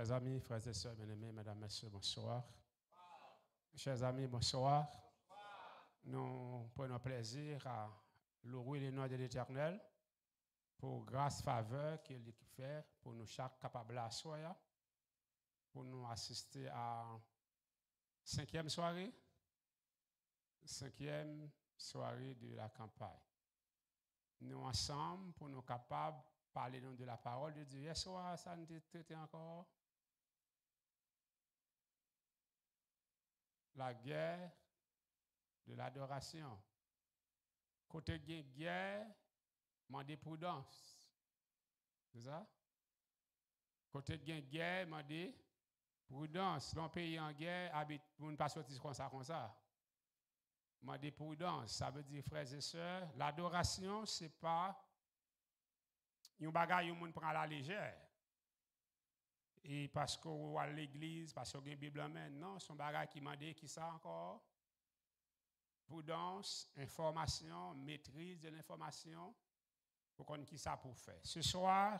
Chers amis, frères et sœurs bien-aimés, mesdames, messieurs, bonsoir. Chers amis, bonsoir. Nous prenons plaisir à louer le nom de l'Éternel pour grâce, faveur qu'il fait pour nous chaque capable à soi, pour nous assister à cinquième soirée de la campagne. Nous ensemble pour nous capables de parler de la parole de Dieu. Hier soir, ça nous traité encore. La guerre de l'adoration. Côté de guerre, demandez prudence. C'est ça? Côté de guerre, demandez prudence. L'on pays en guerre, habite, vous ne pas sortir comme ça. Demandez prudence. Ça veut dire, frères et sœurs, l'adoration, ce n'est pas un bagage où on prend à la légère. Et parce qu'on va à l'église, parce qu'on a une Bible en main, non, c'est un bagage qui m'a dit qui ça encore? Prudence, information, maîtrise de l'information, pour qu'on ait qui ça pour faire. Ce soir,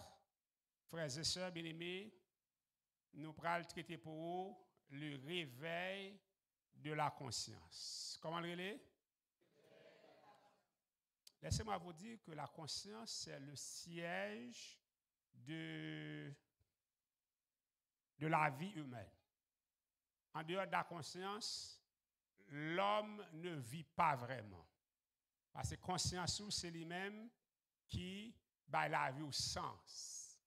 frères et sœurs bien-aimés, nous allons traiter pour vous le réveil de la conscience. Comment le relais? Laissez-moi vous dire que la conscience, c'est le siège de la vie humaine. En dehors de la conscience, l'homme ne vit pas vraiment. Parce que conscience, c'est lui-même qui bat la vie au sens.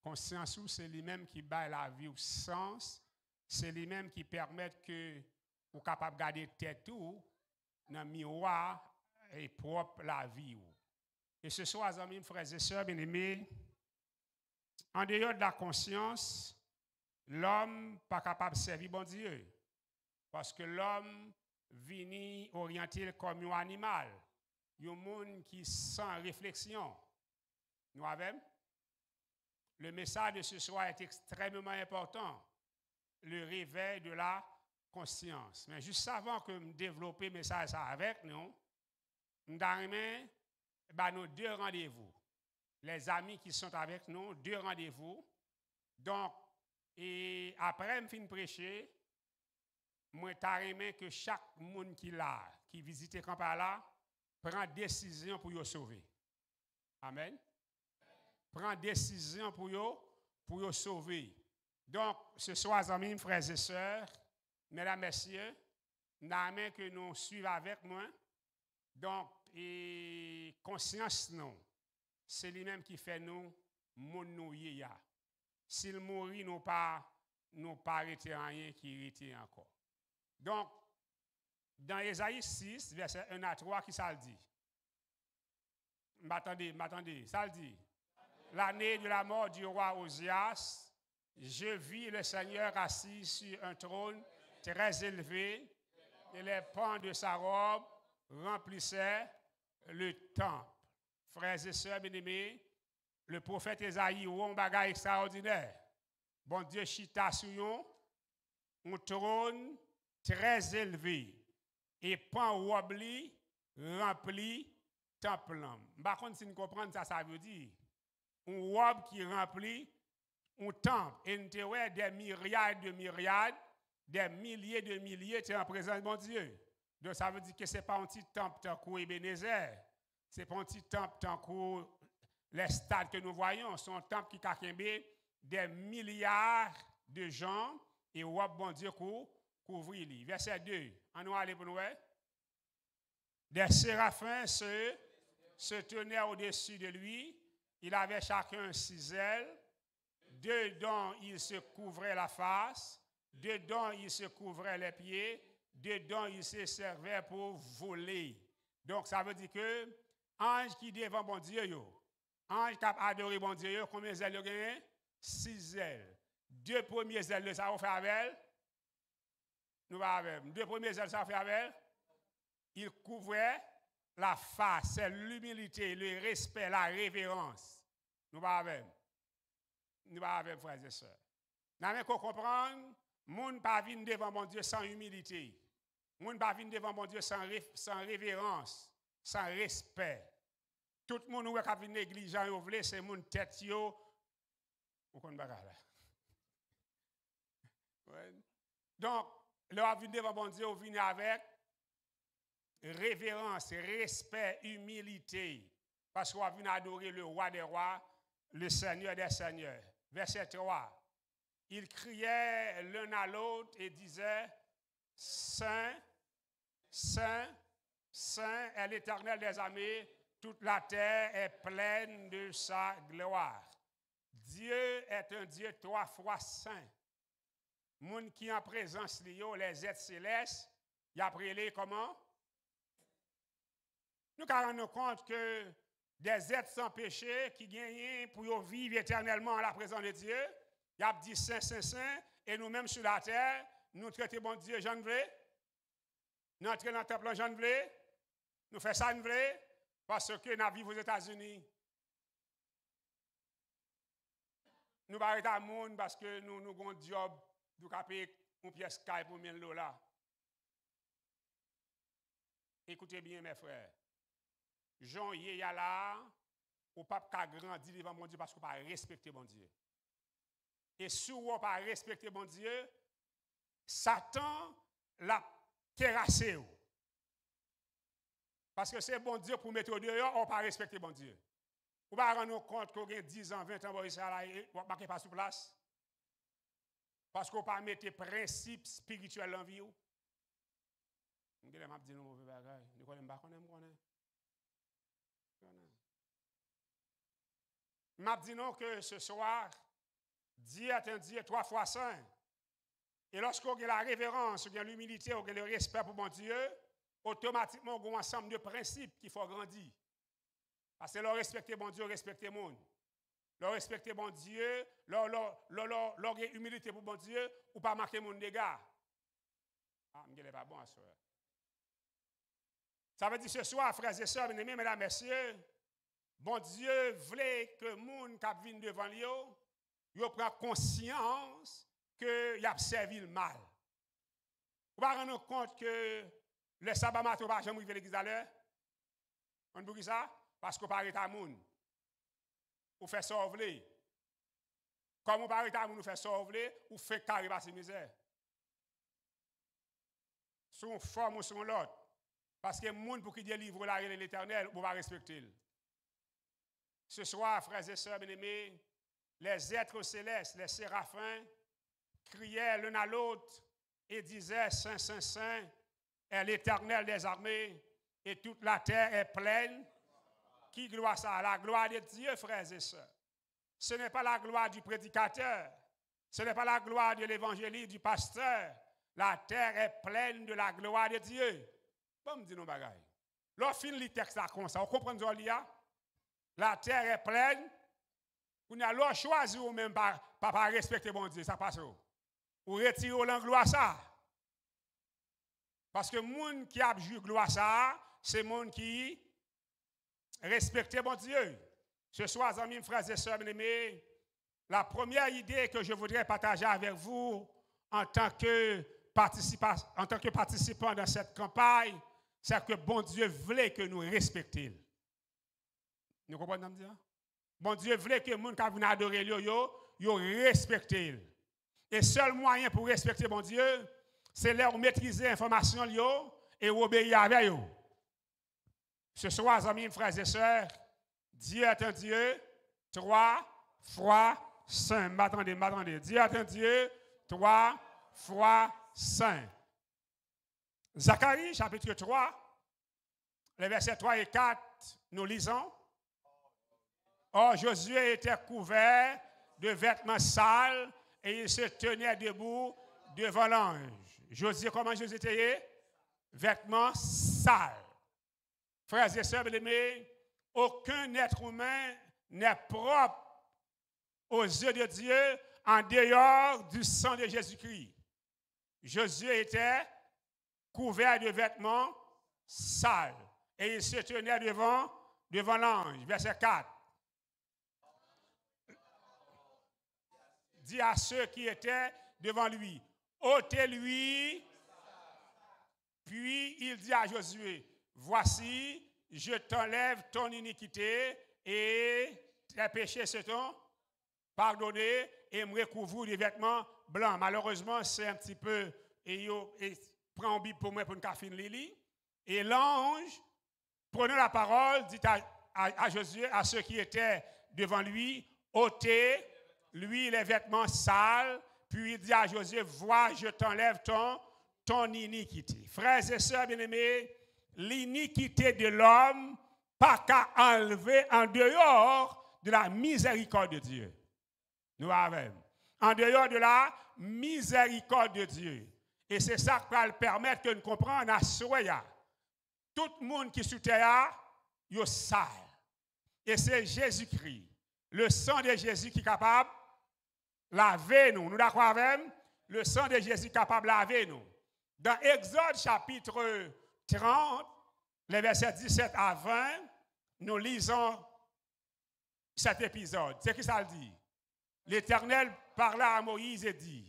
Conscience, c'est lui-même qui bat la vie au sens. C'est lui-même qui permet que vous soyez capable de garder tête dans le miroir et propre la vie. Et ce soir, amis, frères et sœurs bien-aimés, en dehors de la conscience, l'homme n'est pas capable de servir bon Dieu. Parce que l'homme vient orienté comme un animal. Un monde qui sans réflexion. Nous avons. Le message de ce soir est extrêmement important. Le réveil de la conscience. Mais juste avant que je développe le message avec nous, nous avons nos deux rendez-vous. Les amis qui sont avec nous, deux rendez-vous. Donc, et après, je finis de prêcher, moi, je que chaque monde qui visite le camp là, prend décision pour le sauver. Amen. Prend décision pour le sauver. Donc, ce soir, amis, frères et sœurs, mesdames, messieurs, nous que nous suivons avec moi. Donc, et conscience, non. C'est lui-même qui fait nous, mon ya. S'il mourit, nous pas arrêter rien qui arrête encore. Donc, dans Ésaïe 6, verset 1 à 3, qui ça le dit? M'attendez, ça le dit. L'année de la mort du roi Osias, je vis le Seigneur assis sur un trône très élevé, et les pans de sa robe remplissaient le temple. Frères et sœurs bien-aimés, le prophète Ésaïe a un bagage extraordinaire. Bon Dieu chita sur un trône très élevé et pan robe rempli temple. Par contre, si vous comprenez ça veut dire un robe qui remplit un temple. Et nous avons des myriades de myriades, des milliers de milliers en présence de bon Dieu. Donc ça veut dire que ce n'est pas un petit temple tant qu'au Ebenezer. Ce n'est pas un petit temple tant qu'au les stades que nous voyons. C'est un temple qui a des milliards de gens et robe bon Dieu couvrir. Verset 2. On va aller pour nous. Des séraphins se tenaient au-dessus de lui. Il avait chacun 6 ailes. Dedans, il se couvrait la face. Dedans, il se couvrait les pieds. Dedans, il se servait pour voler. Donc, ça veut dire que ange qui devant bon Dieu, ange qui a adoré bon Dieu, combien d'ailes il a? 6 ailes. 2 premières ailes, ça va faire avec elle. Nous va avec. 2 premières ailes, ça va faire avec elle. Il couvrait la face, c'est l'humilité, le respect, la révérence. Nous va avec. Nous va avec, frères et sœurs. Nous avons comprendre, moun pas vient devant mon Dieu sans humilité. Moun pas vient devant mon Dieu sans révérence, sans respect. Tout le monde qui vient négligent, c'est moun tête yo. Vous comprenez pas là? Ouais. Donc, là, vous venez devant bon Dieu, vous venez avec révérence, respect, humilité, parce qu'on vient adorer le roi des rois, le Seigneur des seigneurs. Verset 3. Ils criaient l'un à l'autre et disaient, Saint, Saint, Saint est l'Éternel des armées, toute la terre est pleine de sa gloire. Dieu est un Dieu 3 fois saint. Moun qui en présence les êtres célestes, il a appelé comment? Nous nous rendons compte que des êtres sans péché qui gagnent pour vivre éternellement en la présence de Dieu, il a dit saint, saint, saint, et nous-mêmes sur la terre, nous traitons bon Dieu, j'en veux. Nous entrons dans le temple, j'en veux. Nous faisons ça, j'en veux, parce que nous vivons aux États-Unis. Nous ne sommes pas monde parce que nous avons un job, nous avons payé une pièce Skype pour 1000 $. Écoutez bien, mes frères. Jean là, ou pas grandi devant mon Dieu parce qu'on ne pas respecter mon Dieu. Et si on ne pas respecter mon Dieu, Satan l'a terrassé. Parce que c'est bon Dieu pour mettre au dehors, on ne pas respecter bon Dieu. On ne pas rendre compte qu'on a 10 ans, 20 ans, on ne va pas sur place. Parce qu'on ne pas mettre des principes spirituels en vie. Je dis, je mauvais bagage. Je connais pas, je dis non que ce soir, Dieu est un Dieu 3 fois saint. Et lorsqu'on a la révérence, on a l'humilité, on a le respect pour mon Dieu, automatiquement, on a un ensemble de principes qu'il faut grandir. Parce que leur respecter mon Dieu, respecter le monde. Leur respecter mon Dieu, leur humilité pour mon Dieu, ou pas marquer mon dégât. Ah, je ne pas bon à ça. Ça veut dire ce soir, frères et sœurs, bien-aimés, mesdames et messieurs, bon Dieu voulait que les gens qui viennent devant lui, ils prennent conscience qu'il a servi le mal. Vous ne vous rendez compte que le sabbat matin, vous ne jamais arriver à l'église à l'heure? On dit ça? Parce qu'on parle à moun. Ou fait ça, vous voulez. Comme on parle à moun, ou fait ça, vous voulez, ou fait carré par ses misères. Sur une forme ou sur l'autre. Parce que les gens pour qui délivre la règle de l'Éternel, on va respecter. Ce soir, frères et sœurs bien-aimés, les êtres célestes, les séraphins, criaient l'un à l'autre et disaient, Saint, Saint, Saint, est l'Éternel des armées, et toute la terre est pleine. Qui gloire ça? La gloire de Dieu, frères et sœurs. Ce n'est pas la gloire du prédicateur. Ce n'est pas la gloire de l'évangéliste, du pasteur. La terre est pleine de la gloire de Dieu. Pas me dire nos bagailles. Lorsqu'on finit le texte là comme ça, on comprend ce qu'il y a? La terre est pleine. On a choisi ou même pas respecter bon Dieu, ça passe où? Ou retirer l'angloire ça. Parce que les gens qui a joué gloire ça, c'est les gens qui respectent bon Dieu. Ce soir, amis, frères et sœurs bien-aimés, la première idée que je voudrais partager avec vous en tant que participant dans cette campagne, c'est que bon Dieu voulait que nous respections. Nous comprenez ce que je veux dire? Bon Dieu voulait que les gens qui viennent adorer lui, ils respectent. Et seul moyen pour respecter bon Dieu, c'est leur maîtriser l'information et obéir avec eux. Ce soir, amis, frères et sœurs, Dieu est un Dieu 3 fois saint. M'attendez. Dieu est un Dieu 3 fois saint. Zacharie, chapitre 3, les versets 3 et 4, nous lisons. Or, Josué était couvert de vêtements sales et il se tenait debout devant l'ange. Josué, comment Josué était? Vêtements sales. Frères et sœurs bien-aimés, aucun être humain n'est propre aux yeux de Dieu en dehors du sang de Jésus-Christ. Josué était couvert de vêtements sales et il se tenait devant l'ange. Verset 4. Dit à ceux qui étaient devant lui, ôtez-lui. Puis il dit à Josué, voici, je t'enlève ton iniquité et tes péchés se t'ont pardonnés et me recouvre des vêtements blanc. Malheureusement, c'est un petit peu, et prend un Bible pour moi pour une café Lili. Et l'ange, prenant la parole, dit à Josué, à ceux qui étaient devant lui, ôtez, lui, les vêtements sales. Puis il dit à Josué, vois, je t'enlève ton iniquité. Frères et sœurs bien-aimés, l'iniquité de l'homme, pas qu'à enlever en dehors de la miséricorde de Dieu. Nous avons. En dehors de la miséricorde de Dieu. Et c'est ça qui va le permettre que nous comprenions à Soya. Tout le monde qui est sur terre, il est sale. Et c'est Jésus-Christ, le sang de Jésus qui est capable de laver nous. Nous d'accord avec? Le sang de Jésus est capable de laver nous. Dans Exode chapitre 30, les versets 17 à 20, nous lisons cet épisode. C'est qui ça le dit? L'Éternel parla à Moïse et dit,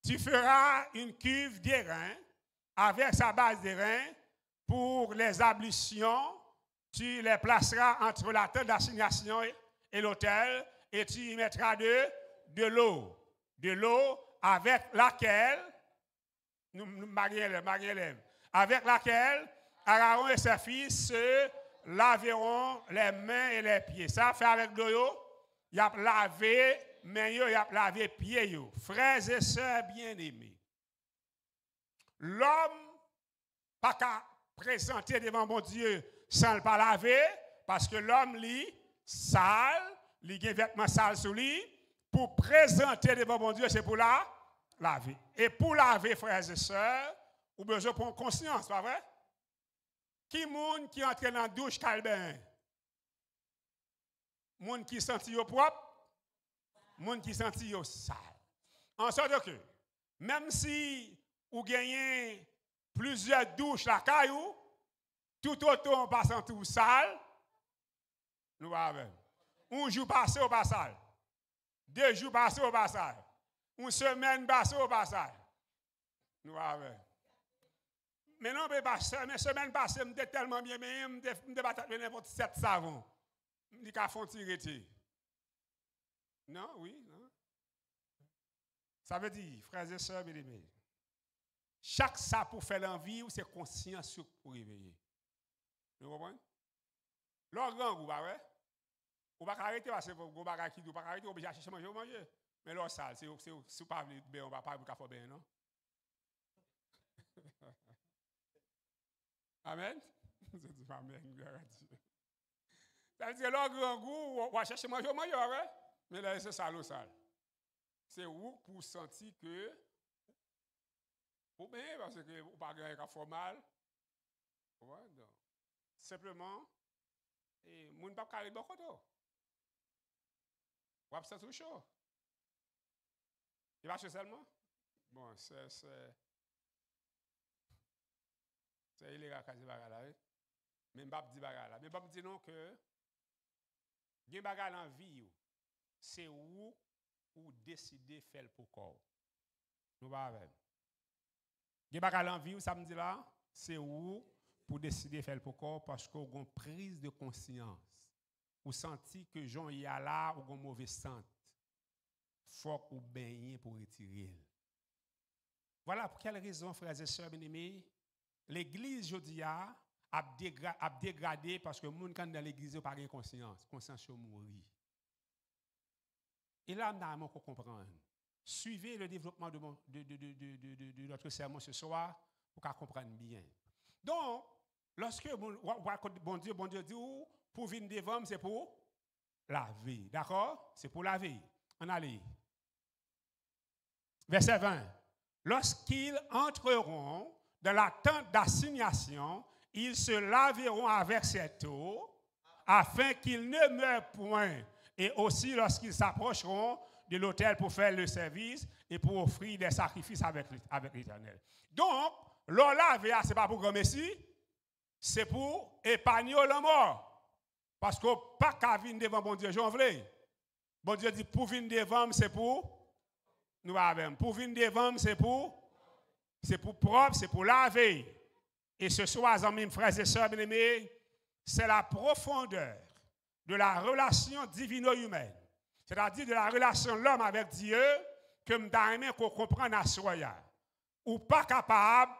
tu feras une cuve d'airain avec sa base d'airain pour les ablutions. Tu les placeras entre la tente d'assignation et l'autel et tu y mettras de l'eau. De l'eau avec laquelle, avec laquelle Aaron et ses fils se laveront les mains et les pieds. Ça fait avec de l'eau. Il a lavé mains, il a lavé pieds. Frères et sœurs bien-aimés, l'homme pas qu'à présenter devant mon Dieu sans le pas laver, parce que l'homme lit sale, il a un vêtement sale sur lui, pour présenter devant mon Dieu, c'est pour la laver. Et pour laver, frères et sœurs, vous avez besoin de prendre conscience, pas vrai? Qui monde qui entre dans la douche calbin? Monde qui senti propre, monde qui senti sale. En sorte que, même si vous gagnez plusieurs douches la caillou, tout autant en passant tout sale, nous avons. Un jour passé au passage. 2 jours passés au passage. Une semaine passée au passage. Nous avons. Mais non, mais semaine passée, je suis tellement bien, mais je ne pas n'importe 7 savons. Je dis qu'à fond tirer. Non, oui, non. Ça veut dire, frères et sœurs, bien aimés, chaque ça pour faire l'envie, c'est conscience pour réveiller. Vous comprenez? L'organ, vous ne pouvez pas arrêter parce que vous ne pouvez pas arrêter, vous pouvez chercher manger. Mais l'or sale, si vous ne pas bien, on ne va pas vous faire bien, non? Amen? Amen. Ça veut dire l'organ, vous va chercher manger, mais là, c'est sale ou sale. C'est où pour sentir que vous bien, parce que vous ne pouvez pas faire fort mal. Simplement, et vous ne pouvez pas carrer de côté. Vous avez tout chaud. Il va chaud seulement? Bon, c'est illégal quand je dis bagala. Mais je ne dis pas bagala. Mais je ne dis non que il y a bagala en vie. C'est où ou décider de faire pour corps. Nous va avec. Il y a bagala en vie, ça me dit là, c'est où pour décider de faire pour corps parce qu'on a une prise de conscience. Ou senti que Jean y a là ou une mauvaise santé. Faut ou baigner pour retirer. Voilà pour quelle raison, frères et sœurs bien-aimés, l'église aujourd'hui a dégradé parce que les gens quand dans l'église n'ont pas de conscience. Conscience mourir. Et là, nous avons comprendre. Suivez le développement de notre sermon ce soir pour qu'on comprenne bien. Donc, lorsque bon Dieu dit, pour venir devant, c'est pour laver. D'accord? C'est pour laver. On allait. Verset 20. Lorsqu'ils entreront dans la tente d'assignation, ils se laveront avec cette eau afin qu'ils ne meurent point. Et aussi lorsqu'ils s'approcheront de l'autel pour faire le service et pour offrir des sacrifices avec l'Éternel. Donc, l'eau lavée, ce n'est pas pour grand messie, c'est pour épargner la mort. Parce que pas qu'à venir devant bon Dieu, j'en veux. Bon Dieu dit, pour venir devant, c'est pour nous avons. Pour venir devant, c'est pour propre, c'est pour laver. Et ce soir, amis, frères et sœurs bien-aimés, c'est la profondeur de la relation divino-humaine C'est-à-dire de la relation de l'homme avec Dieu, que je qu'on comprenne à soi. Ou pas capable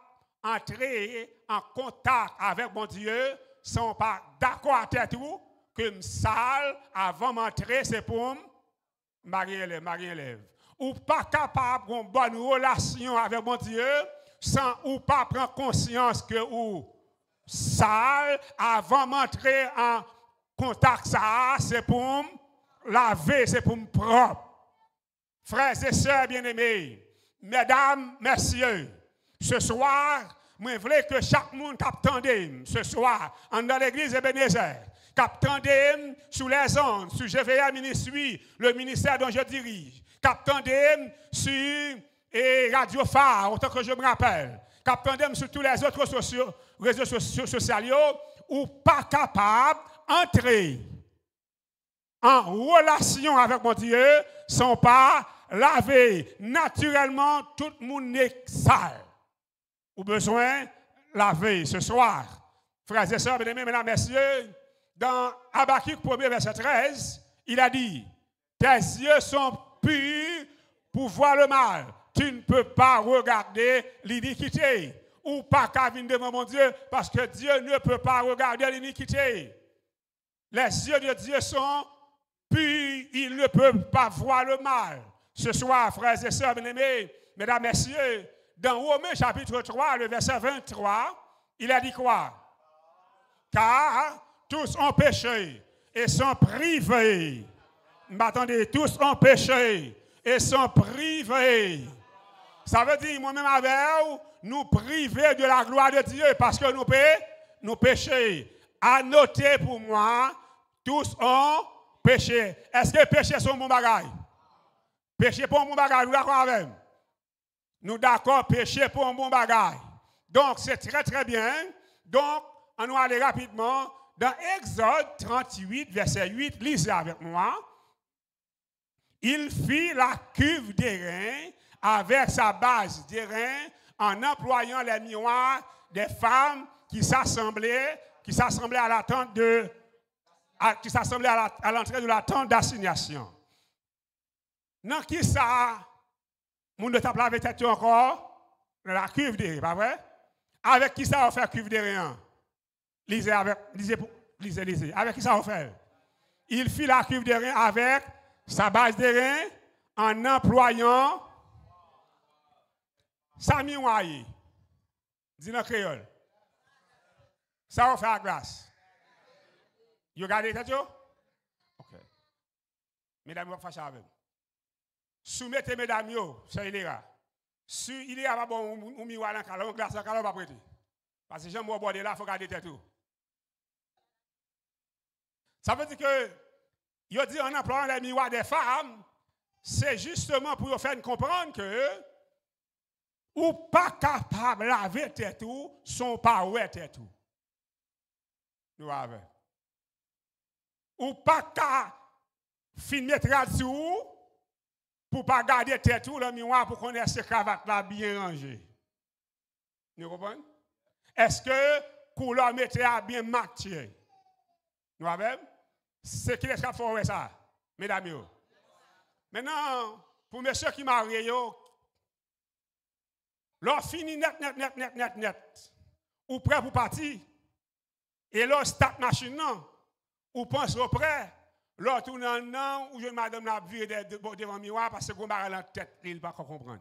d'entrer en contact avec mon Dieu sans pas d'accord à tête tout, que me sale avant d'entrer, c'est pour marier élève. Ou pas capable d'une bonne relation avec mon Dieu sans ou pas prendre conscience que ou sale avant d'entrer en contact, ça, c'est pour me laver, c'est pour me propre. Frères et sœurs bien-aimés, mesdames, messieurs, ce soir, je voulais que chaque monde captendait ce soir, dans l'église Ebenezer, captendait sous les ondes, sur GVA Ministry, le ministère dont je dirige, captendait sur Radio Phare, autant que je me rappelle, captendait sur tous les autres réseaux sociaux, ou pas capable d'entrer en relation avec mon Dieu sans pas laver. Naturellement, tout le monde est sale. Ou besoin de laver ce soir. Frères et sœurs, mesdames et messieurs, dans Habakkuk 1er, verset 13, il a dit, tes yeux sont purs pour voir le mal. Tu ne peux pas regarder l'iniquité. Ou pas qu'à venir devant mon Dieu, parce que Dieu ne peut pas regarder l'iniquité. Les yeux de Dieu sont purs, il ne peut pas voir le mal. Ce soir, frères et sœurs bien-aimés, mesdames, messieurs, dans Romains chapitre 3, le verset 23, il a dit quoi? Car tous ont péché et sont privés. M'attendez, tous ont péché et sont privés. Ça veut dire, moi-même avec vous, nous priver de la gloire de Dieu parce que nous péchons. À noter pour moi, tous ont péché. Est-ce que péché sont bon bagage? Péché pour un bon bagage, nous d'accord avec? Nous d'accord, péché pour un bon bagage. Donc, c'est très très bien. Donc, on va aller rapidement dans Exode 38, verset 8. Lisez avec moi. Il fit la cuve d'airain avec sa base d'airain en employant les miroirs des femmes qui s'assemblaient à la tente de qui s'assemblaient à l'entrée de la tente d'assignation. Dans qui ça, mon de tape laver tête encore, la cuve d'airain, pas vrai? Avec qui ça va faire cuve d'airain? Lisez. Avec qui ça va faire? Il fit la cuve d'airain avec sa base d'airain en employant sa miroir. Dis dans créole. Ça va faire la glace. Vous regardez tête? Ok. Mesdames, vous fâchez avec. Soumettez mesdames, c'est Iléra. Si Iléra va bon un miroir dans le calon, glace dans le calon, va prêter. Parce que j'aime boire de là, il faut garder tête. Ça veut dire que, il dit en employant les miroirs des femmes, c'est justement pour vous faire comprendre que, ou pas capable de laver tête ou, sont pas ouais tête ou. Nous avons. Ou pas capable de finir là-dessus, pour pas garder tête ou le miroir pour connaître ce cravate là bien rangé. Vous comprenez? Est-ce que couleur météo bien matché? Nous avons? C'est qui est-ce qu'il faut faire ça, mesdames? Maintenant, pour messieurs qui marient, leur fini net, ou prêt pour partir, et leur start machine, ou pense au prêt, leur tourne non, ou je madame la vie devant le miroir parce que vous m'avez la tête, il ne va pas comprendre.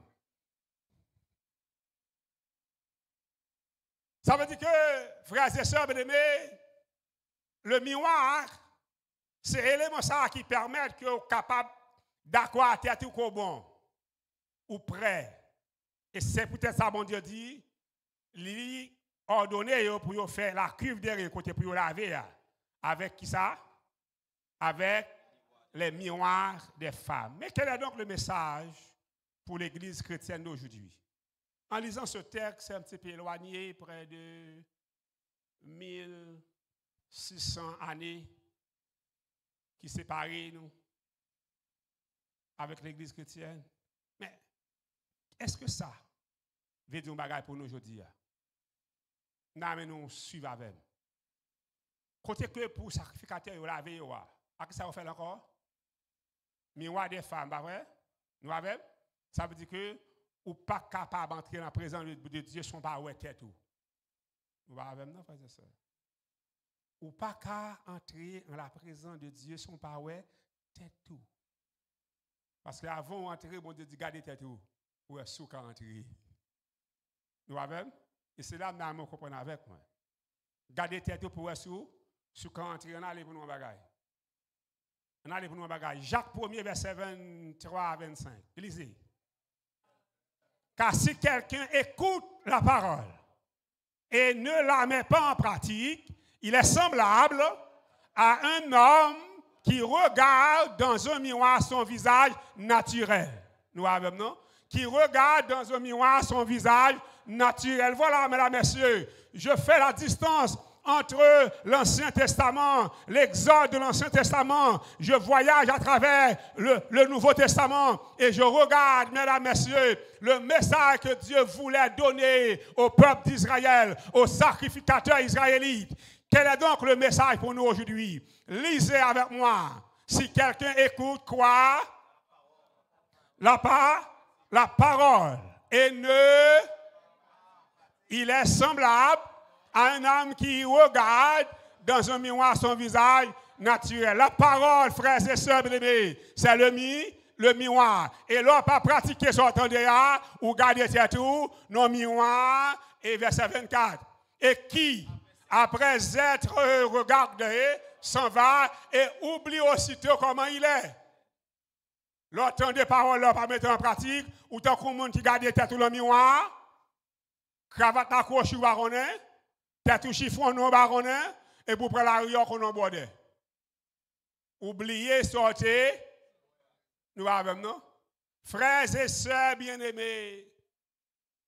Ça veut dire que, frères et sœurs, bien-aimés, le miroir, c'est l'élément ça qui permet que vous capable d'accord à tête ou bon, ou prêt. Et c'est peut-être ça, mon Dieu dit, lui ordonné pour faire la cuve derrière côté pour laver. Avec qui ça? Avec les miroirs des femmes. Mais quel est donc le message pour l'Église chrétienne d'aujourd'hui? En lisant ce texte, c'est un petit peu éloigné, près de 1600 années qui séparent nous avec l'Église chrétienne. Mais est-ce que ça veut dire un bagage pour nous aujourd'hui? Nous suivons avec. Côté que pour sacrificateur, vous l'avez, à qui ça va faire encore? Miroir des femmes, pas vrai? Nous avons? Ça veut dire que ou pas capable d'entrer dans la présence de Dieu sans pas ouais tête tout. Nous avons non frères et sœurs. Ou pas qu'à entrer dans la présence de Dieu sans pas ouais tête tout. Parce qu'avant d'entrer, bon Dieu dit gardez tête tout pour être sous qu'à entrer. Nous avons? Et c'est là que nous comprenons avec moi. Gardez tête tout pour être sous qu'à entrer, on allait pour nous bagaille. On allait pour nous bagaille. Jacques 1er verset 23 à 25. Lisez. Car si quelqu'un écoute la parole et ne la met pas en pratique, il est semblable à un homme qui regarde dans un miroir son visage naturel. Nous avons, non? Qui regarde dans un miroir son visage naturel. Voilà, mesdames, messieurs, je fais la distance entre l'Ancien Testament, l'Exode de l'Ancien Testament. Je voyage à travers le Nouveau Testament et je regarde, mesdames, messieurs, le message que Dieu voulait donner au peuple d'Israël, aux sacrificateurs israélites. Quel est donc le message pour nous aujourd'hui? Lisez avec moi. Si quelqu'un écoute quoi? La parole. Et il est semblable à un homme qui regarde dans un miroir son visage naturel. La parole, frères et sœurs bien-aimés, c'est le miroir. Et là, pas pratiquer son temps ou garder tout, nos miroirs, et verset 24. Et qui, après être regardé, s'en va et oublie aussitôt comment il est. L'autant des paroles, là, pas mettre en pratique, ou tant qu'on monde qui garde tête tout le miroir, cravate accrochée ou baronnet, tête ou chiffon non baronnet, et pour prendre la rue qu'on en bordait. Oubliez, sortez, nous avons, non? Frères et sœurs bien-aimés,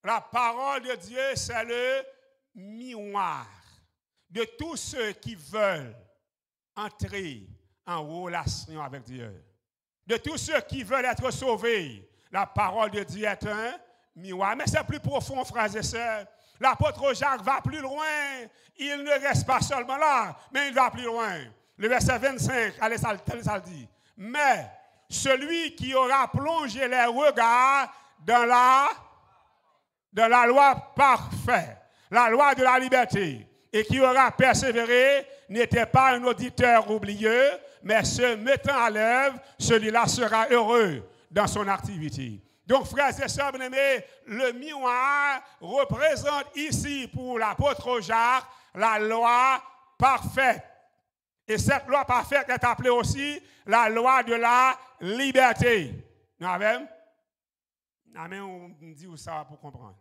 la parole de Dieu, c'est le miroir de tous ceux qui veulent entrer en relation avec Dieu. De tous ceux qui veulent être sauvés, la parole de Dieu est un miroir. Mais c'est plus profond, frères et sœurs. L'apôtre Jacques va plus loin. Il ne reste pas seulement là, mais il va plus loin. Le verset 25, allez, ça le dit. Mais celui qui aura plongé les regards dans la loi parfaite, la loi de la liberté, et qui aura persévéré, n'était pas un auditeur oublieux, mais se mettant à l'œuvre, celui-là sera heureux dans son activité. Donc, frères et sœurs bien-aimés, le miroir représente ici pour l'apôtre Jacques la loi parfaite. Et cette loi parfaite est appelée aussi la loi de la liberté. Nous avons? Amen, on dit où ça pour comprendre.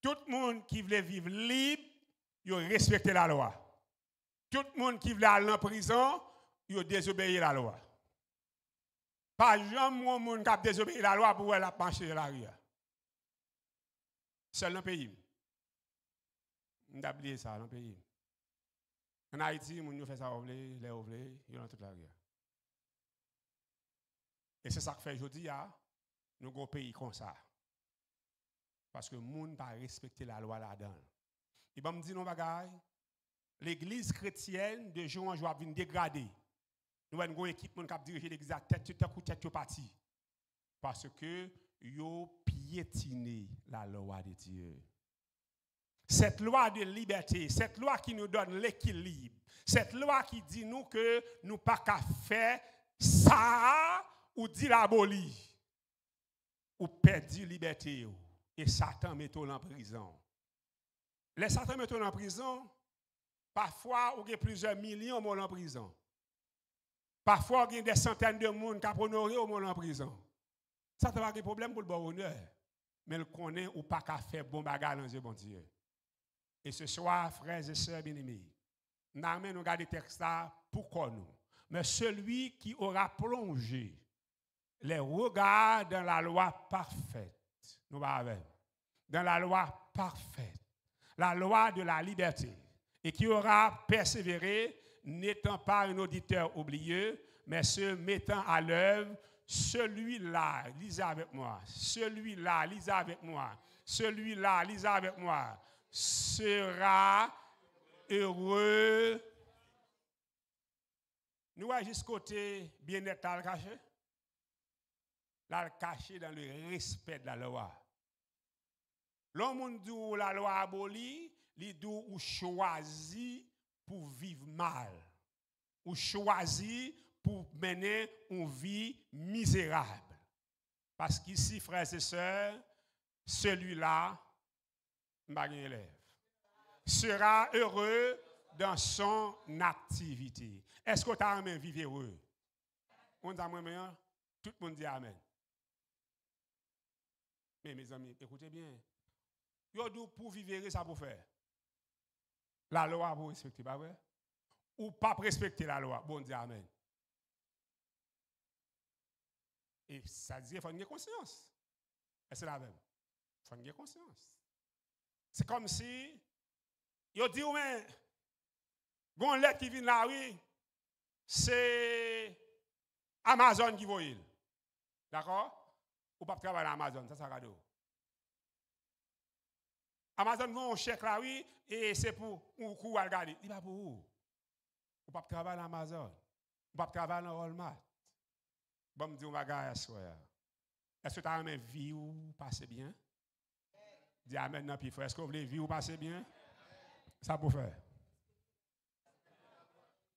Tout le monde qui voulait vivre libre, il respectait la loi. Tout le monde qui voulait aller en prison, il désobéit la loi. Pas jamais un monde qui a désobéi la loi pour la pencher de la rue. Seul dans le pays. On a oublié ça dans le pays. En Haïti, on fait ça, les ouvlés, ils ont toute la rue. Et c'est ça que fait aujourd'hui, nous avons un pays comme ça. Parce que le monde n'a pas respecté la loi là-dedans. Et bien, je me dis, non, bagaille, l'église chrétienne, de jour en jour, vient dégrader. Nous avons une équipe qui a dirigé l'église à tête parti. Parce que ils piétiné la loi de Dieu. Cette loi de liberté, cette loi qui nous donne l'équilibre, cette loi qui dit nous que nous pas qu'à faire ça ou dit l'abolir, ou perdre liberté, et Satan met en prison. Les Satan met en prison, parfois, il y a plusieurs millions de en prison. Parfois, il y a des centaines de monde qui ont honoré au monde en prison. Ça n'a pas de problème pour le bon honneur. Mais il connaît ou pas qu'à faire bon bagage dans le bon Dieu. Et ce soir, frères et sœurs bien-aimés, nous regardons le texte pour nous. Mais celui qui aura plongé les regards dans la loi parfaite, nous allons dans la loi parfaite, la loi de la liberté, et qui aura persévéré, n'étant pas un auditeur oublieux, mais se mettant à l'œuvre, celui-là, lisez avec moi, celui-là, lisez avec moi, celui-là, lisez avec moi, sera heureux. Nous voyons jusqu'au côté bien-être caché. là, caché dans le respect de la loi. L'homme dit la loi abolie, il dit ou choisi pour vivre mal, ou choisi pour mener une vie misérable. Parce qu'ici, frères et sœurs, celui-là, élève, sera heureux dans son activité. Est-ce que tu as aimé vivre heureux? On dit amen, tout le monde dit amen. Mais mes amis, écoutez bien. Yo dit pour vivre ça pour faire. La loi pour respecter, pas vrai? Ou pas respecter la loi. Bon dit amen. Et ça dit qu'il faut avoir conscience. Et c'est la même. Il faut avoir conscience. C'est comme si yo dit ou mais bon lettre qui vient là oui, c'est Amazon qui voit il. D'accord? Ou pas travailler à Amazon, ça cadeau. Amazon vend un chèque là, oui, et c'est pour un coup à regarder. Il va pour où? Ou pas travailler à Amazon. Ou pas travailler dans Walmart. Bon, me dit, on va gagner ce soir. Est-ce que tu as une vie ou passer bien? Dis amen, non, puis frère, est-ce que vous voulez vivre ou passer bien? Ça pour faire.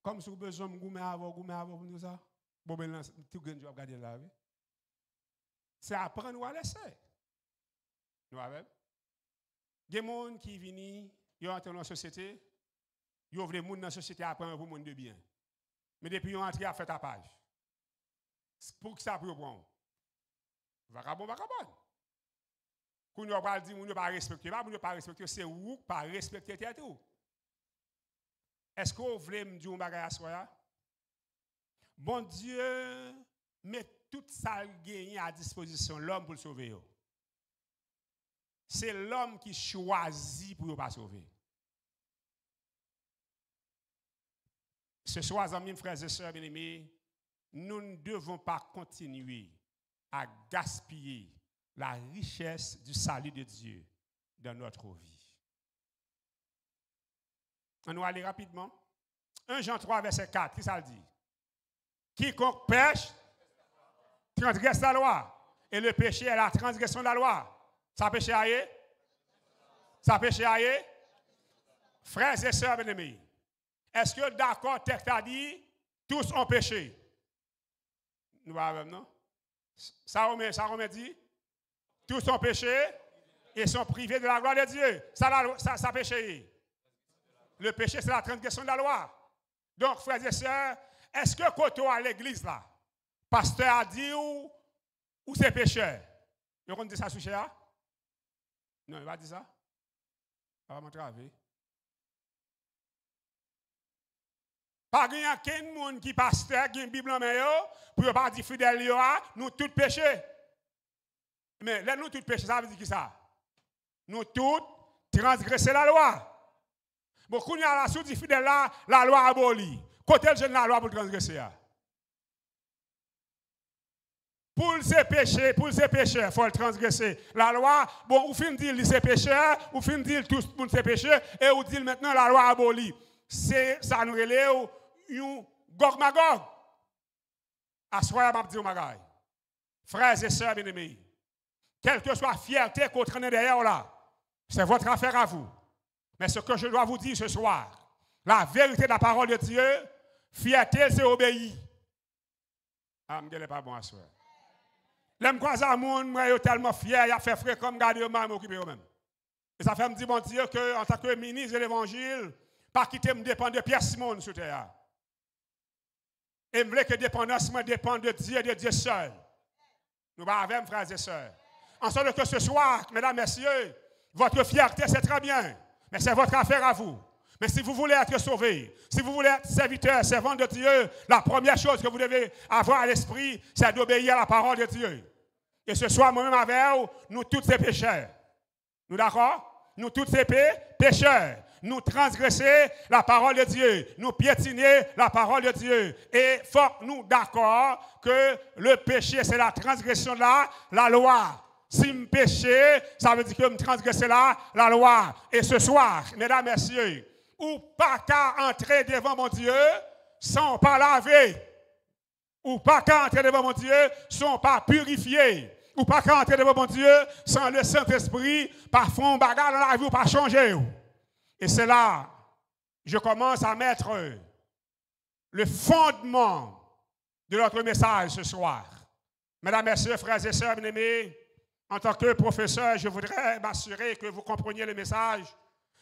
Comme si vous avez besoin de goûter avant, pour nous ça. Bon, ben, tout le monde va regarder là, oui. C'est apprendre ou à laisser. Nous avons. Il y a des gens qui viennent, ils entrent dans la société, ils ouvrent les gens dans la société après pour le monde de bien. Mais depuis qu'ils ont entré, ils ont fait tapage. Pour que ça puisse prendre. Vagabond. Quand on va dire qu'on ne pas respecter, c'est vous qui ne pas respecter tout. Est-ce que vous voulez me dire un bagage à soi? Bon Dieu met tout ça gagné à disposition l'homme pour le sauver. C'est l'homme qui choisit pour ne pas sauver. Ce soir, amis, frères et sœurs bien-aimés, nous ne devons pas continuer à gaspiller la richesse du salut de Dieu dans notre vie. On va aller rapidement. 1 Jean 3, verset 4, qui ça dit? Quiconque pêche, transgresse la loi. Et le péché est la transgression de la loi. Ça péché aïe? Ça péché aïe? Frères et sœurs bien-aimés, est-ce que d'accord, texte a dit, tous ont péché? Nous avons, non? Ça remet dit, tous ont péché et sont privés de la gloire de Dieu. Ça péché. Le péché, c'est la transgression de la loi. Donc, frères et sœurs, est-ce que quand on à l'église là, pasteur a dit ou c'est pécheur? Vous dit ça sous cher? Non, il va dire ça. Ça va me travailler. Pas rien qu'un monde qui pasteur, qui a une Bible en main, pour ne pas dire fidèle, nous tous péchés. Mais là, nous tous péchés, ça veut dire qui ça? Nous tous transgresser la loi. Bon, quand il y a la sous fidèle là, la loi abolie. Côté le jeune la loi pour transgresser. Pour ces péchés, il faut le transgresser. La loi, bon, ou fin dire c'est pécheur, ou fin dire tout le monde c'est pécheur, et ou dit maintenant la loi abolie. C'est ça nous relève un Gog Magog. Assoya m'a dit au magay. Frères et sœurs bien-aimés, quelle que soit la fierté qu'on traîne derrière là, c'est votre affaire à vous. Mais ce que je dois vous dire ce soir, la vérité de la parole de Dieu, fierté, c'est obéir. Ah, je ne pas bon à soi. L'aime quoi ça, monde, moi, je suis tellement fier, il a fait frère comme garder moi, m'occuper eux-mêmes. Et ça fait me dire, bon Dieu, qu'en tant que ministre de l'évangile, pas quitter me dépendre de Pierre Simon sur terre. Et je veux que dépendance me dépende de Dieu et de Dieu seul. Nous allons avec frères et sœurs. En sorte que ce soir, mesdames, messieurs, votre fierté, c'est très bien. Mais c'est votre affaire à vous. Mais si vous voulez être sauvé, si vous voulez être serviteur, servant de Dieu, la première chose que vous devez avoir à l'esprit, c'est d'obéir à la parole de Dieu. Et ce soir, moi-même avec vous, nous tous ces pécheurs. Nous d'accord? Nous tous ces pécheurs. Nous transgresser la parole de Dieu. Nous piétiner la parole de Dieu. Et faut nous d'accord que le péché, c'est la transgression de la loi. Si je péche, ça veut dire que je transgresse la loi. Et ce soir, mesdames, messieurs, ou pas qu'à entrer devant mon Dieu sans pas laver. Ou pas qu'à entrer devant mon Dieu, sont pas purifiés. Ou pas qu'à entrer devant mon Dieu, sans le Saint-Esprit, pas fond bagarre dans la vie ou pas changer. Et c'est là, je commence à mettre le fondement de notre message ce soir. Mesdames, Messieurs, frères et sœurs bien-aimés, en tant que professeur, je voudrais m'assurer que vous compreniez le message.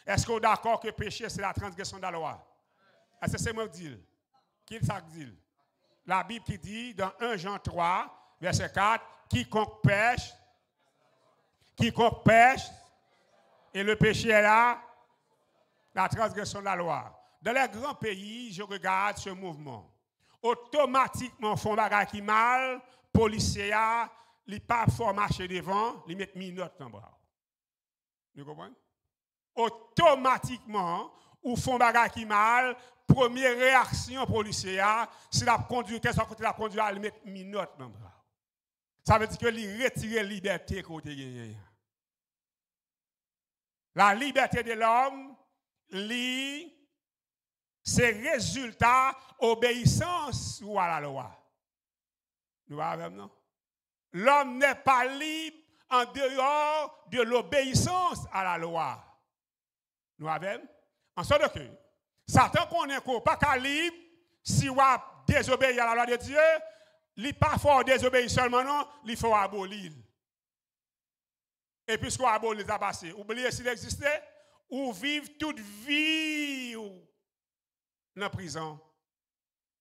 Est-ce que vous êtes d'accord que péché, c'est la transgression de la loi? Est-ce que c'est moi qui dis? Qui ça dit? La Bible qui dit dans 1 Jean 3, verset 4, quiconque pêche, et le péché est là, la transgression de la loi. Dans les grands pays, je regarde ce mouvement. Automatiquement, font bagage qui mal, policiers, ils pas fort marcher devant, ils mettent minutes dans le bras. Vous comprenez? Automatiquement, ou font bagage qui mal, première réaction policière, si la conduit, qu'est-ce que la conduit, ils mettent minutes dans le bras. Ça veut dire que ils retirent la liberté côté gagné. La liberté de l'homme, c'est résultat obéissance ou à la loi. Nous avons, non? L'homme n'est pas libre en dehors de l'obéissance à la loi. Nous avons. En sorte que Satan connaît qu'on pas qu'à libre si on désobéit à la loi de Dieu, il n'est pas fort désobéir seulement, non, il faut abolir. Et puisqu'on abolit les passé, oubliez s'il existait, ou vivre toute vie dans la prison,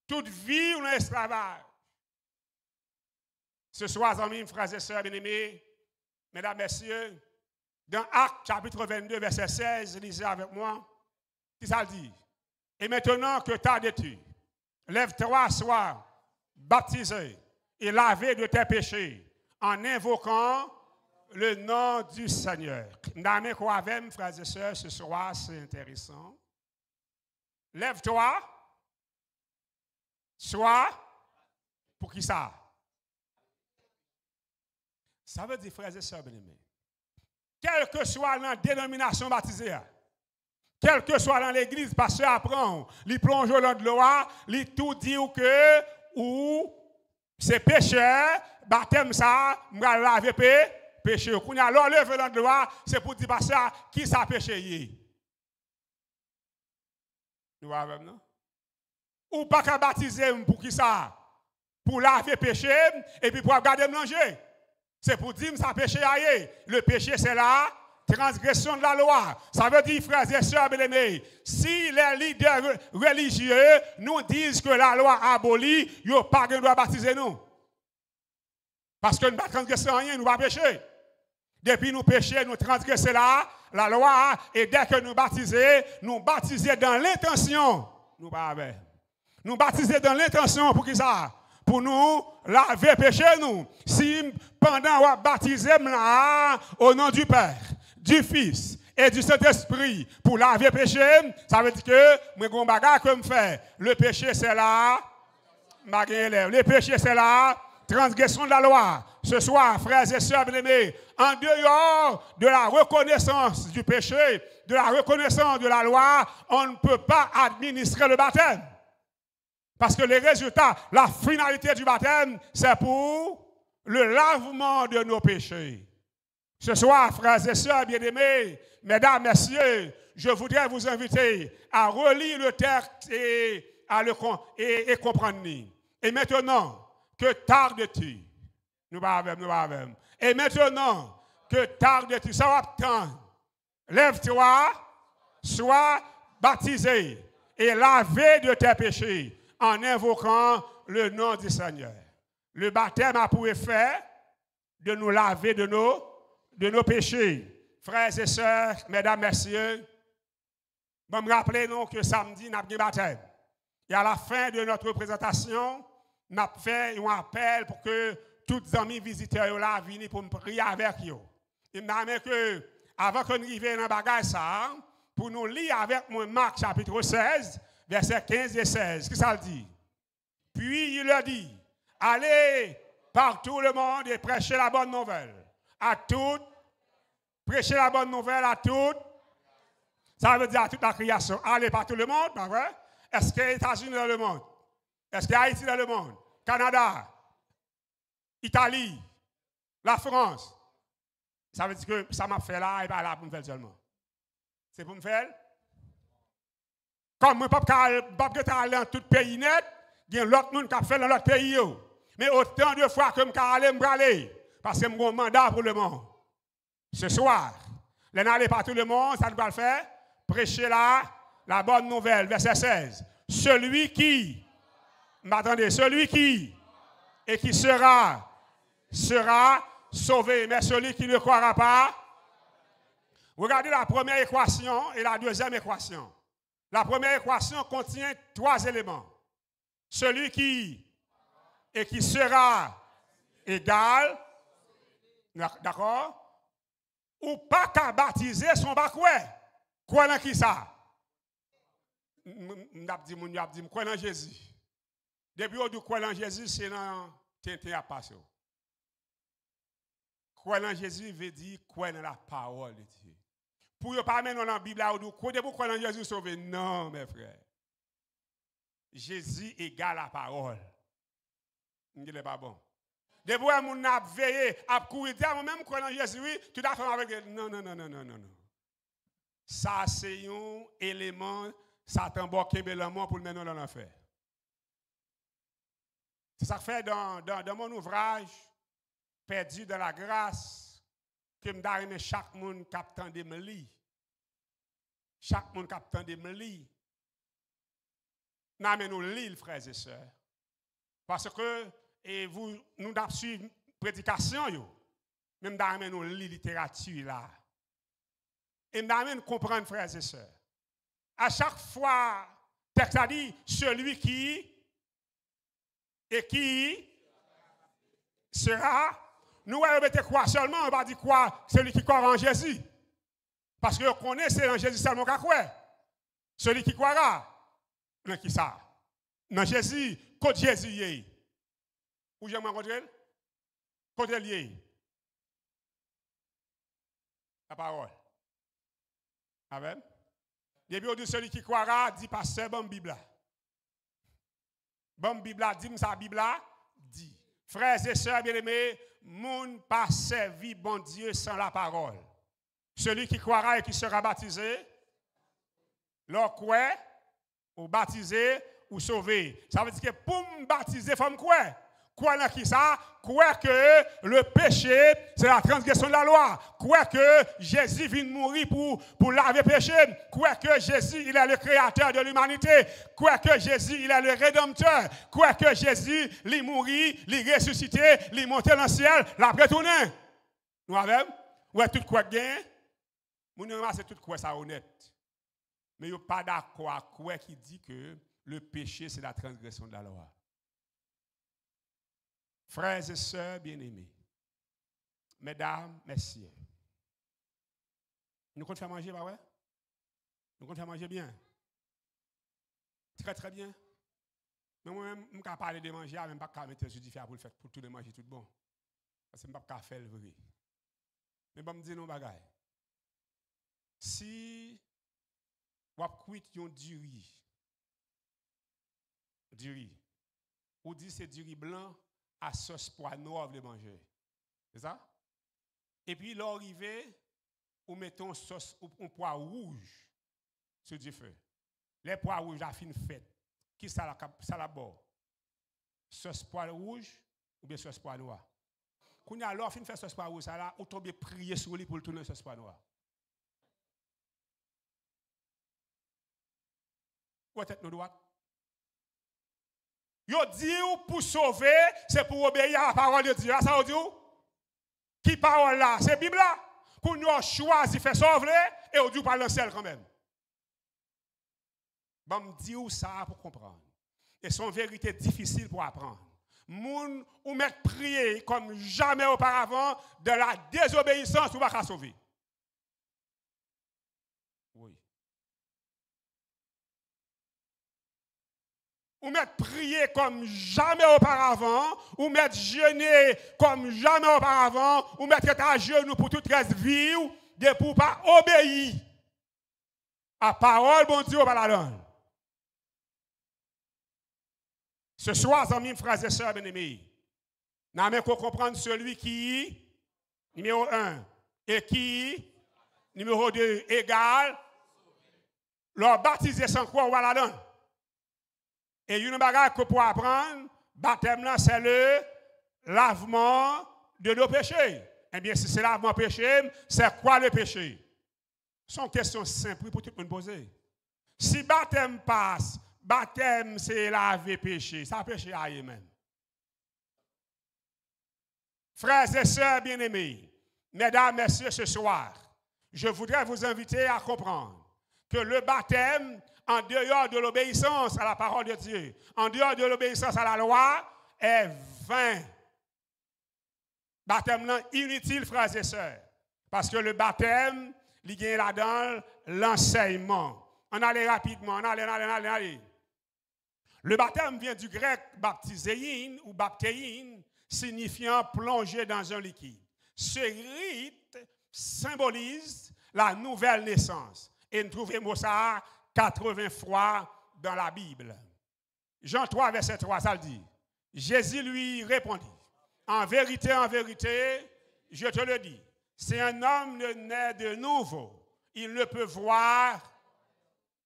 toute vie dans l'esclavage. Ce soir, amis, frères et sœurs bien-aimés, mesdames, messieurs, dans Actes chapitre 22, verset 16, lisez avec moi, qui ça dit? Et maintenant que tardes-tu, lève-toi, sois baptisé et lavé de tes péchés en invoquant le nom du Seigneur. Nous quoi avec, frères et sœurs, ce soir, c'est intéressant. Lève-toi, sois, pour qui ça? Ça veut dire, frères et sœurs bien-aimés, quelle que soit la dénomination baptisée, quelle que soit dans l'église, pasteur apprend, il plonge dans de l'eau, il tout dit que ou c'est péché, baptême ça, m'ga laver péché. Quand alors lever dans de l'eau, c'est pour dire pasteur qui ça péché. Nous voyons non? Ou pas qu'à baptiser pour qui ça? Pour laver péché et puis pour garder manger. C'est pour dire que ça péché aille. Le péché, c'est la transgression de la loi. Ça veut dire, frères et sœurs bien-aimés, si les leaders religieux nous disent que la loi abolie, ils n'ont pas de droit baptiser nous. Parce que nous ne transgressons rien, nous ne pas pécher. Depuis nous pécher, nous transgressons la loi, et dès que nous baptisons dans l'intention. Nous baptiser dans l'intention pour qui ça? Pour nous laver péché nous. Si pendant on baptiser au nom du Père, du Fils et du Saint-Esprit pour laver péché, ça veut dire que moi gon bagarre que me fait. Le péché c'est là, le péché c'est là, transgression de la loi. Ce soir, frères et sœurs bien-aimés, en dehors de la reconnaissance du péché, de la reconnaissance de la loi, on ne peut pas administrer le baptême. Parce que les résultats, la finalité du baptême, c'est pour le lavement de nos péchés. Ce soir, frères et sœurs bien-aimés, mesdames, messieurs, je voudrais vous inviter à relire le texte et comprendre. Et maintenant, que tardes-tu? Nous avons. Et maintenant, que tardes-tu? Ça va attendre. Lève-toi, sois baptisé et lavé de tes péchés en invoquant le nom du Seigneur. Le baptême a pour effet de nous laver de nos péchés. Frères et sœurs, mesdames, messieurs, je me rappelle que samedi, nous avons un baptême. Et à la fin de notre présentation, nous avons fait un appel pour que tous les amis visiteurs là viennent pour me prier avec eux. Il m'a dit que, avant que nous arrivions dans le bagage, ça, pour nous lire avec moi Marc chapitre 16, versets 15 et 16. Qu'est-ce que ça dit? Puis il leur dit, allez par tout le monde et prêchez la bonne nouvelle à toutes. Prêchez la bonne nouvelle à toutes. Ça veut dire à toute la création. Allez par tout le monde, pas vrai? Est-ce qu'il y a les États-Unis dans le monde? Est-ce qu'il y a Haïti dans le monde? Canada, Italie, la France. Ça veut dire que ça m'a fait là et pas là pour me faire seulement. C'est pour me faire. Comme moi, je ne peux pas aller dans tout pays net, il y a l'autre monde qui a fait dans l'autre pays. Mais autant de fois que je peux aller, parce que j'ai un mandat pour le monde. Ce soir, je n'allez pas tout le monde, ça ne va le faire. Prêchez là la bonne nouvelle, verset 16. Celui qui, m'attendez, celui qui, et qui sera sauvé. Mais celui qui ne croira pas, regardez la première équation et la deuxième équation. La première équation contient 3 éléments. Celui qui et qui sera égal, d'accord? Ou pas qu'à baptiser son bakoué. Quoi dans qui ça? M'ap dit quoi dans Jésus. Depuis on dit quoi dans Jésus, c'est dans tintin à passer. Quoi dans Jésus veut dire quoi dans la parole de Dieu. Pour ne pas mettre dans la Bible là, vous croyez dans Jésus sauvé. Non, mes frères. Jésus égale la parole. Ce n'est pas bon. Des fois, on a veillé, à courir, même croire dans Jésus, oui, tout à fait avec. Non. Ça, c'est un élément, Satan va kébé l'amour pour le mettre dans l'enfer. C'est ça que fait dans mon ouvrage, Perdu dans la grâce, que je aimé chaque monde qui attend de me lire. Chaque monde qui attend de me lire. Nous lire, frères et sœurs. Parce que nous avons suivi prédication, même nous lire littérature là. Et nous comprendre, frères et sœurs. À chaque fois, le texte a dit celui qui et qui sera. Nous, on va quoi seulement, on va dire quoi? Celui qui croit en Jésus. Parce que on connaît, c'est en Jésus seulement qu'on croit. Celui qui croira, non qui ça? Dans Jésus, côté Jésus y est. Où j'aime rencontrer? Côté lié. La parole. Amen. Depuis on dit celui qui croira, dit pasteur, bon Bible. Bon Bible, dit sa Bible, dit. Frères et sœurs bien-aimés, moun pas servi bon Dieu sans la parole. Celui qui croira et qui sera baptisé, leur quoi, ou baptisé ou sauvé. Ça veut dire que pour me baptiser, il faut me quoi? Quoi dans qui ça? Quoi que le péché, c'est la transgression de la loi. Quoi que Jésus vient mourir pour laver le péché. Quoi que Jésus, il est le créateur de l'humanité. Quoi que Jésus, il est le rédempteur. Quoi que Jésus, il mourit, il ressuscité, il monté dans le ciel, l'a retourné. Nous avons? Ouais, tout quoi gain? Mon c'est tout quoi ça honnête. Mais il n'y a pas d'accord à quoi qui dit que le péché, c'est la transgression de la loi. Frères et sœurs bien-aimés, mesdames, messieurs, nous comptons faire manger, pas ouais? Nous comptons faire manger bien. Très, très bien. Mais moi-même, je ne peux pas parler de manger, je ne peux pas mettre les yeux pour le faire, pour tout le manger, tout bon. Parce que je ne peux pas faire le vrai. Mais je me dis non, bagaille. Si vous avez du riz, ou dit c'est du riz blanc, à sauce pois noir de manger. C'est ça? Et puis, l'arrivée, ou mettons sauce ou pois rouge sur du feu. Les pois rouges, la fin fête. Qui ça la bord? Sauce pois rouge ou bien sauce pois noir? Quand il y a l'or, fin fait sauce pois rouge, ça là, ou tomber prier sur lui pour le tourner sauce pois noir. Ou tête nos droites? Yo dit pour sauver, c'est pour obéir à la parole de Dieu. Ça veut dire qui parole là? C'est Bible là. Pour nous choisir faire sauver et on dit par le ciel quand même. Bon, me dit ça pour comprendre. Et c'est une vérité difficile pour apprendre. Moun ou mettre prier comme jamais auparavant de la désobéissance ou pas sauver. Oui. Ou mettre prier comme jamais auparavant, ou mettre jeûner comme jamais auparavant, ou mettre à genoux pour toute reste vie, de pour pas obéir à parole bon Dieu par la donne. Ce soir, amis, frères et sœurs bien-aimés, nous avons comprendre celui qui, numéro 1, et qui, numéro 2, égal, leur baptiser sans croire ou à la donne. Et une bagarre que pour apprendre, baptême là, c'est le lavement de nos péchés. Eh bien, si c'est lavement péché, c'est quoi le péché? Ce sont des questions simples pour tout le monde poser. Si baptême passe, baptême c'est laver péché, ça péché à même. Frères et sœurs bien-aimés, mesdames, messieurs, ce soir, je voudrais vous inviter à comprendre que le baptême, en dehors de l'obéissance à la parole de Dieu, en dehors de l'obéissance à la loi, est vain. Baptême là, inutile, frères et sœurs, parce que le baptême, il y a là-dedans l'enseignement. On allait rapidement, on allait. Le baptême vient du grec baptiséin ou baptéin, signifiant plonger dans un liquide. Ce rite symbolise la nouvelle naissance. Et nous trouvons ça 80 fois dans la Bible. Jean 3, verset 3, ça le dit. Jésus lui répondit, en vérité, je te le dis, si un homme ne naît de nouveau, il ne peut voir.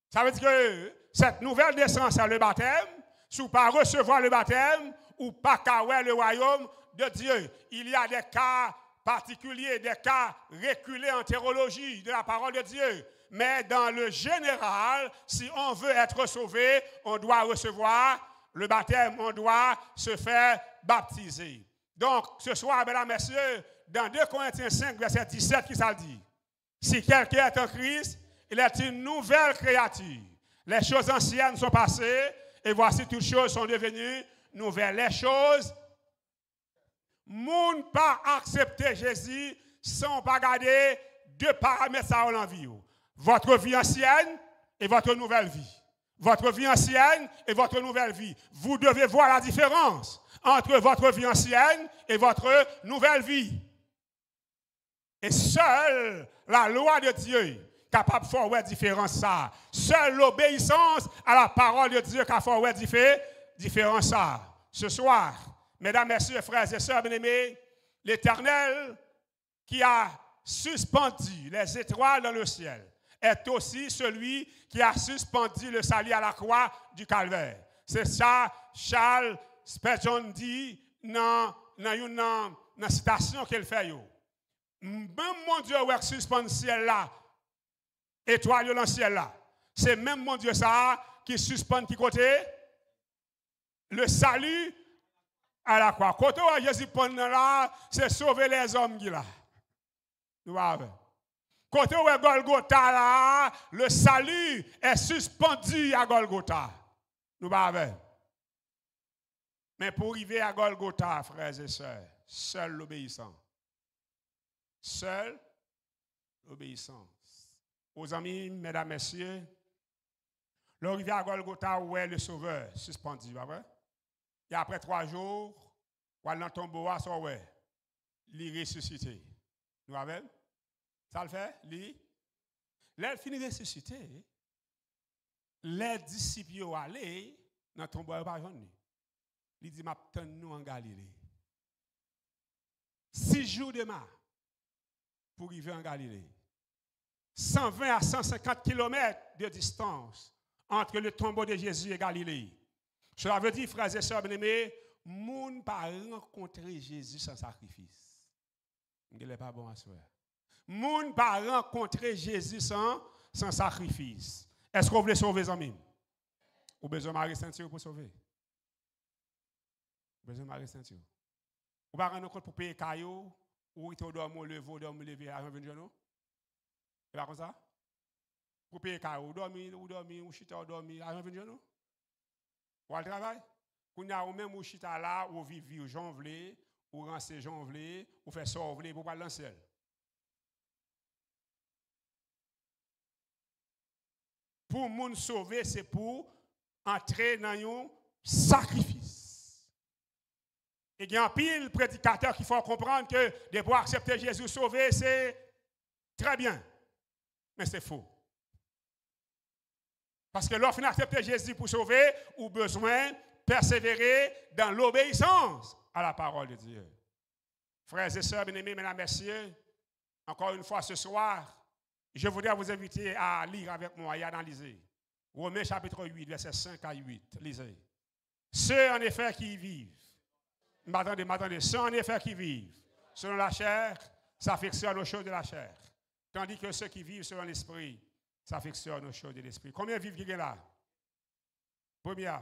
Ça veut dire que cette nouvelle naissance à le baptême, si vous ne pas recevoir le baptême, ou pas qu'à le royaume de Dieu. Il y a des cas particuliers, des cas reculés en théologie de la parole de Dieu. Mais dans le général, si on veut être sauvé, on doit recevoir le baptême, on doit se faire baptiser. Donc, ce soir, mesdames et messieurs, dans 2 Corinthiens 5, verset 17, qui ça dit? Si quelqu'un est en Christ, il est une nouvelle créature. Les choses anciennes sont passées, et voici toutes choses sont devenues nouvelles. Les choses, moun pas accepter Jésus sans pas garder 2 paramètres à l'envie. Votre vie ancienne et votre nouvelle vie. Votre vie ancienne et votre nouvelle vie. Vous devez voir la différence entre votre vie ancienne et votre nouvelle vie. Et seule la loi de Dieu capable de faire une différence ça. Seule l'obéissance à la parole de Dieu capable de faire une différence ça. Ce soir, mesdames, messieurs, frères et sœurs bien-aimés, l'Éternel qui a suspendu les étoiles dans le ciel est aussi celui qui a suspendu le salut à la croix du calvaire. C'est ça, Charles Spurgeon dit dans une citation qu'il fait. Même mon Dieu qui suspend le ciel là, étoile dans le ciel là, c'est même mon Dieu ça qui suspend qui côté? Le salut à la croix. Côté où Jésus prend là, c'est sauver les hommes qui là. Nous voyons. Côté où est Golgotha là, le salut est suspendu à Golgotha. Nous voyons. Mais pour arriver à Golgotha, frères et sœurs, seul l'obéissance. Seul l'obéissance. Aux amis, mesdames, messieurs, l'arrivée à Golgotha, où est le Sauveur suspendu, pas vrai? Et après 3 jours, on dans ton bois, ça ouais, il ressuscité. Nous avons? Ça le fait? L'elle finit de ressusciter. Les disciples sont allés dans ton bois, pas jaune. Il dit, m'attends nous en Galilée. 6 jours de marche pour arriver en Galilée. 120 à 150 km de distance entre le tombeau de Jésus et Galilée. Cela veut dire, frères et sœurs bien-aimés, moun pas rencontrer Jésus sans sacrifice. Ce n'est pas bon à soi. Moun pas rencontrer Jésus sans sacrifice. Est-ce que vous voulez sauver les amis? Ou besoin de Marie Saint-Cyr pour sauver? Besoin de Marie Saint-Cyr. Ou pas rendre compte pour payer caillou, ou il te dorme, lever, à revenir nous? C'est pas comme ça? Pour payer caillou, ou dormir, ou chita, ou dormir, à revenir nous? Ou à le travail? Ou même ou chita là, ou vivre j'en voulais, ou rancer j'en voulais, ou faire ça, voulez pour pas le ciel. Pour moun sauver, c'est pour entrer dans un sacrifice. Et il y a un pile prédicateur qu'il faut comprendre que de pouvoir accepter Jésus sauver, c'est très bien. Mais c'est faux. Parce que lorsqu'on accepte Jésus pour sauver, ou besoin persévérer dans l'obéissance à la parole de Dieu. Frères et sœurs bien-aimés, mesdames et messieurs, encore une fois ce soir, je voudrais vous inviter à lire avec moi et à analyser. Romains chapitre 8, versets 5 à 8. Lisez. Ceux en effet qui y vivent, m'attendez, ceux en effet qui vivent selon la chair s'affectionnent aux choses de la chair. Tandis que ceux qui vivent selon l'esprit s'affectionnent aux choses de l'esprit. Combien vivent qui est là? Première.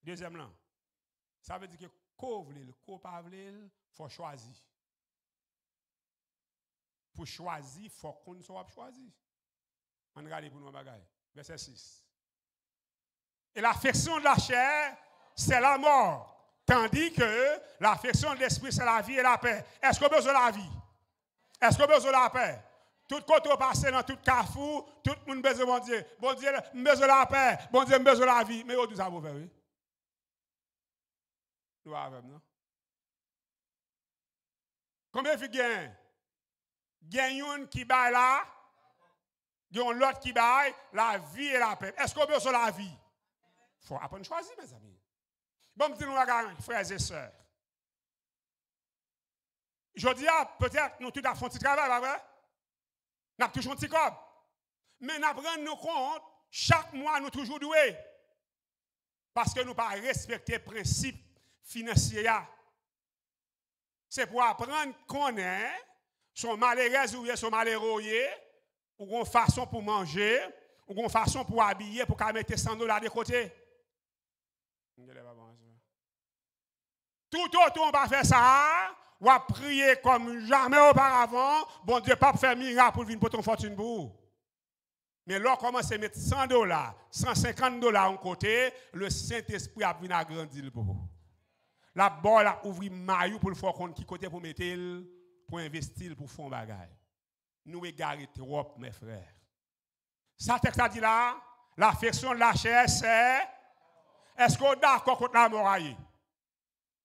Deuxième là. Ça veut dire que il faut choisir. Pour choisir, il faut qu'on soit choisi. On regarde pour nous bagaille. Verset 6. Et l'affection de la chair, c'est la mort. Tandis que l'affection de l'esprit, c'est la vie et la paix. Est-ce qu'on a besoin de la vie? Est-ce qu'on a besoin de la paix? Tout côté passé dans tout carrefour, tout le monde a besoin de bon Dieu. Bon Dieu, besoin de la paix. Bon Dieu, besoin de la vie. Mais où tout ça vous fait, oui? Nous avons, non? Combien de gagnent? Gagnent qui baille là, gagnent l'autre qui baille, la vie et la paix. Est-ce qu'on a besoin de la vie? Il faut apprendre à choisir, mes amis. Bon, nous frères et sœurs. Je dis, peut-être nous tous avons fait un petit travail, pas vrai? Nous avons toujours un petit corps. Mais nous prenons nos comptes, chaque mois, nous toujours doués. Parce que nous ne pas respecter les principes financiers. C'est pour apprendre qu'on est, son malheureux ou son malheureux, ou une façon pour manger, ou une façon pour habiller, pour mettre $100 de côté. Tout autant on va faire ça, on va prier comme jamais auparavant. Bon Dieu, pas faire miracle pour venir pour ton fortune pour. Mais là, on commence à mettre $100, $150 en côté, le Saint-Esprit a venu agrandir pour vous. La bonne a ouvert maillot pour le faire compte qui côté pour mettre pour investir pour faire un bagage. Nous égarons trop, mes frères. Ça texte a dit là, l'affection de la chair, c'est est-ce qu'on est d'accord contre la mort?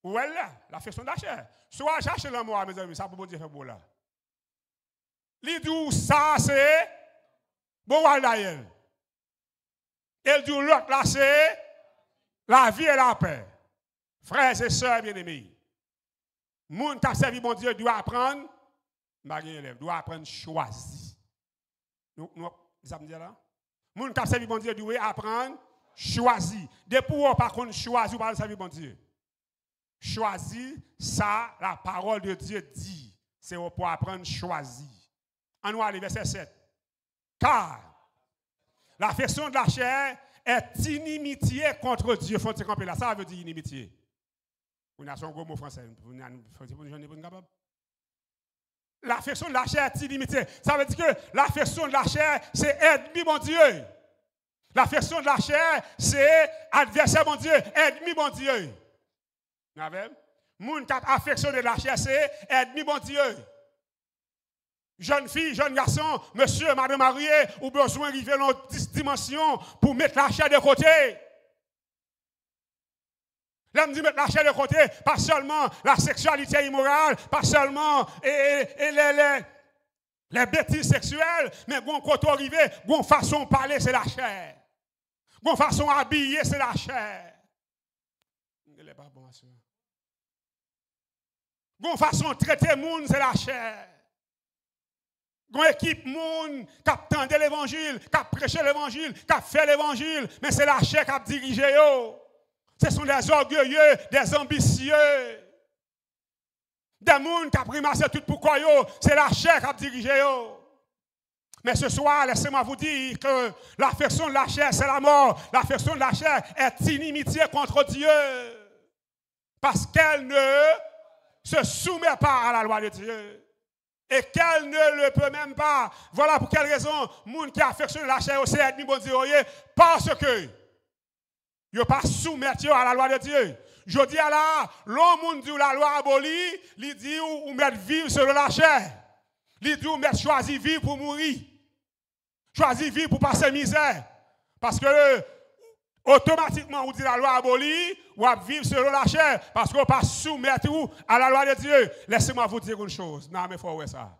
Où est l'affection de la chair? Soit chercher la mort, mes amis, ça pour bon Dieu faire beau là. L'idou, ça c'est bon d'ailleurs. Et dit l'autre là c'est la vie et la paix. Frères et sœurs bien-aimés, moun qui a servi mon Dieu doit apprendre, doit apprendre à choisir. Ça me dit là? Moun qui a servi mon Dieu doit apprendre choisir. Depuis où par contre choisir ou pas servir mon Dieu. Choisir, ça, la parole de Dieu dit. C'est pour apprendre à choisir. En nous aller verset 7. Car l'affection de la chair est inimitié contre Dieu. Faut camper là. Ça veut dire inimitié. Vous avez un gros mot français. L'affection de la chair est inimitié. Ça veut dire que l'affection de la chair, c'est ennemi, mon Dieu. L'affection de la chair, c'est adversaire, mon Dieu. Ennemi, mon Dieu. Vous avez? Moun qui a affectionné la chair, c'est ennemi, mon Dieu. Jeune fille, jeune garçon, monsieur, madame mariée, ou besoin d'arriver dans une dimension pour mettre la chair de côté. Là, me dit mettre la chair de côté, pas seulement la sexualité immorale, pas seulement les bêtises sexuelles, mais quand on arrive, une façon de parler, c'est la chair. Une façon d'habiller, c'est la chair. Il n'est pas bon, ça. Une façon de traiter le monde, c'est la chair. Une équipe monde qui a tendu l'évangile, qui a prêché l'évangile, qui a fait l'évangile, mais c'est la chair qui a dirigé. Ce sont des orgueilleux, des ambitieux. Des gens qui ont primassé tout pourquoi c'est la chair qui a dirigé. Mais ce soir, laissez-moi vous dire que l'affection de la chair, c'est la mort. L'affection de la chair est inimitié contre Dieu. Parce qu'elle ne se soumet pas à la loi de Dieu. Et qu'elle ne le peut même pas. Voilà pour quelle raison, les gens qui affectionnent la chair aussi ennemi bon Dieu, parce que ils ne pas soumettre à la loi de Dieu. Je dis à là, l'homme dit la loi abolie, il dit ou mettre vivre selon la chair. Il dit ou mettre choisir vivre pour mourir. Choisir vivre pour passer misère. Parce que automatiquement, on dit la loi abolie, ou va vivre selon la chair, parce qu'on ne peut pas soumettre à la loi de Dieu. Laissez-moi vous dire une chose. Non, mais il faut voir ça.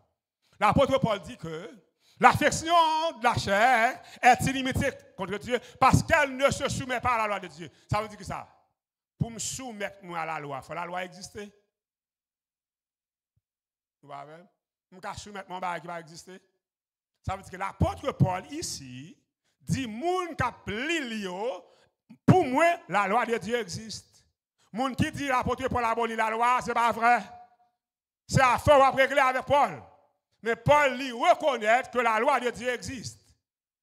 L'apôtre Paul dit que L'affection de la chair est illimitée contre Dieu parce qu'elle ne se soumet pas à la loi de Dieu. Ça veut dire que ça, pour me soumettre moi à la loi, il faut la loi exister. Vous voyez? Je peux soumettre mon bagage qui va exister. Ça veut dire que l'apôtre Paul ici dit moun qui pli pour moi la loi de Dieu existe. Moun qui dit l'apôtre Paul abolit la loi, c'est pas vrai. C'est à faire à régler avec Paul. Mais Paul lui reconnaît que la loi de Dieu existe.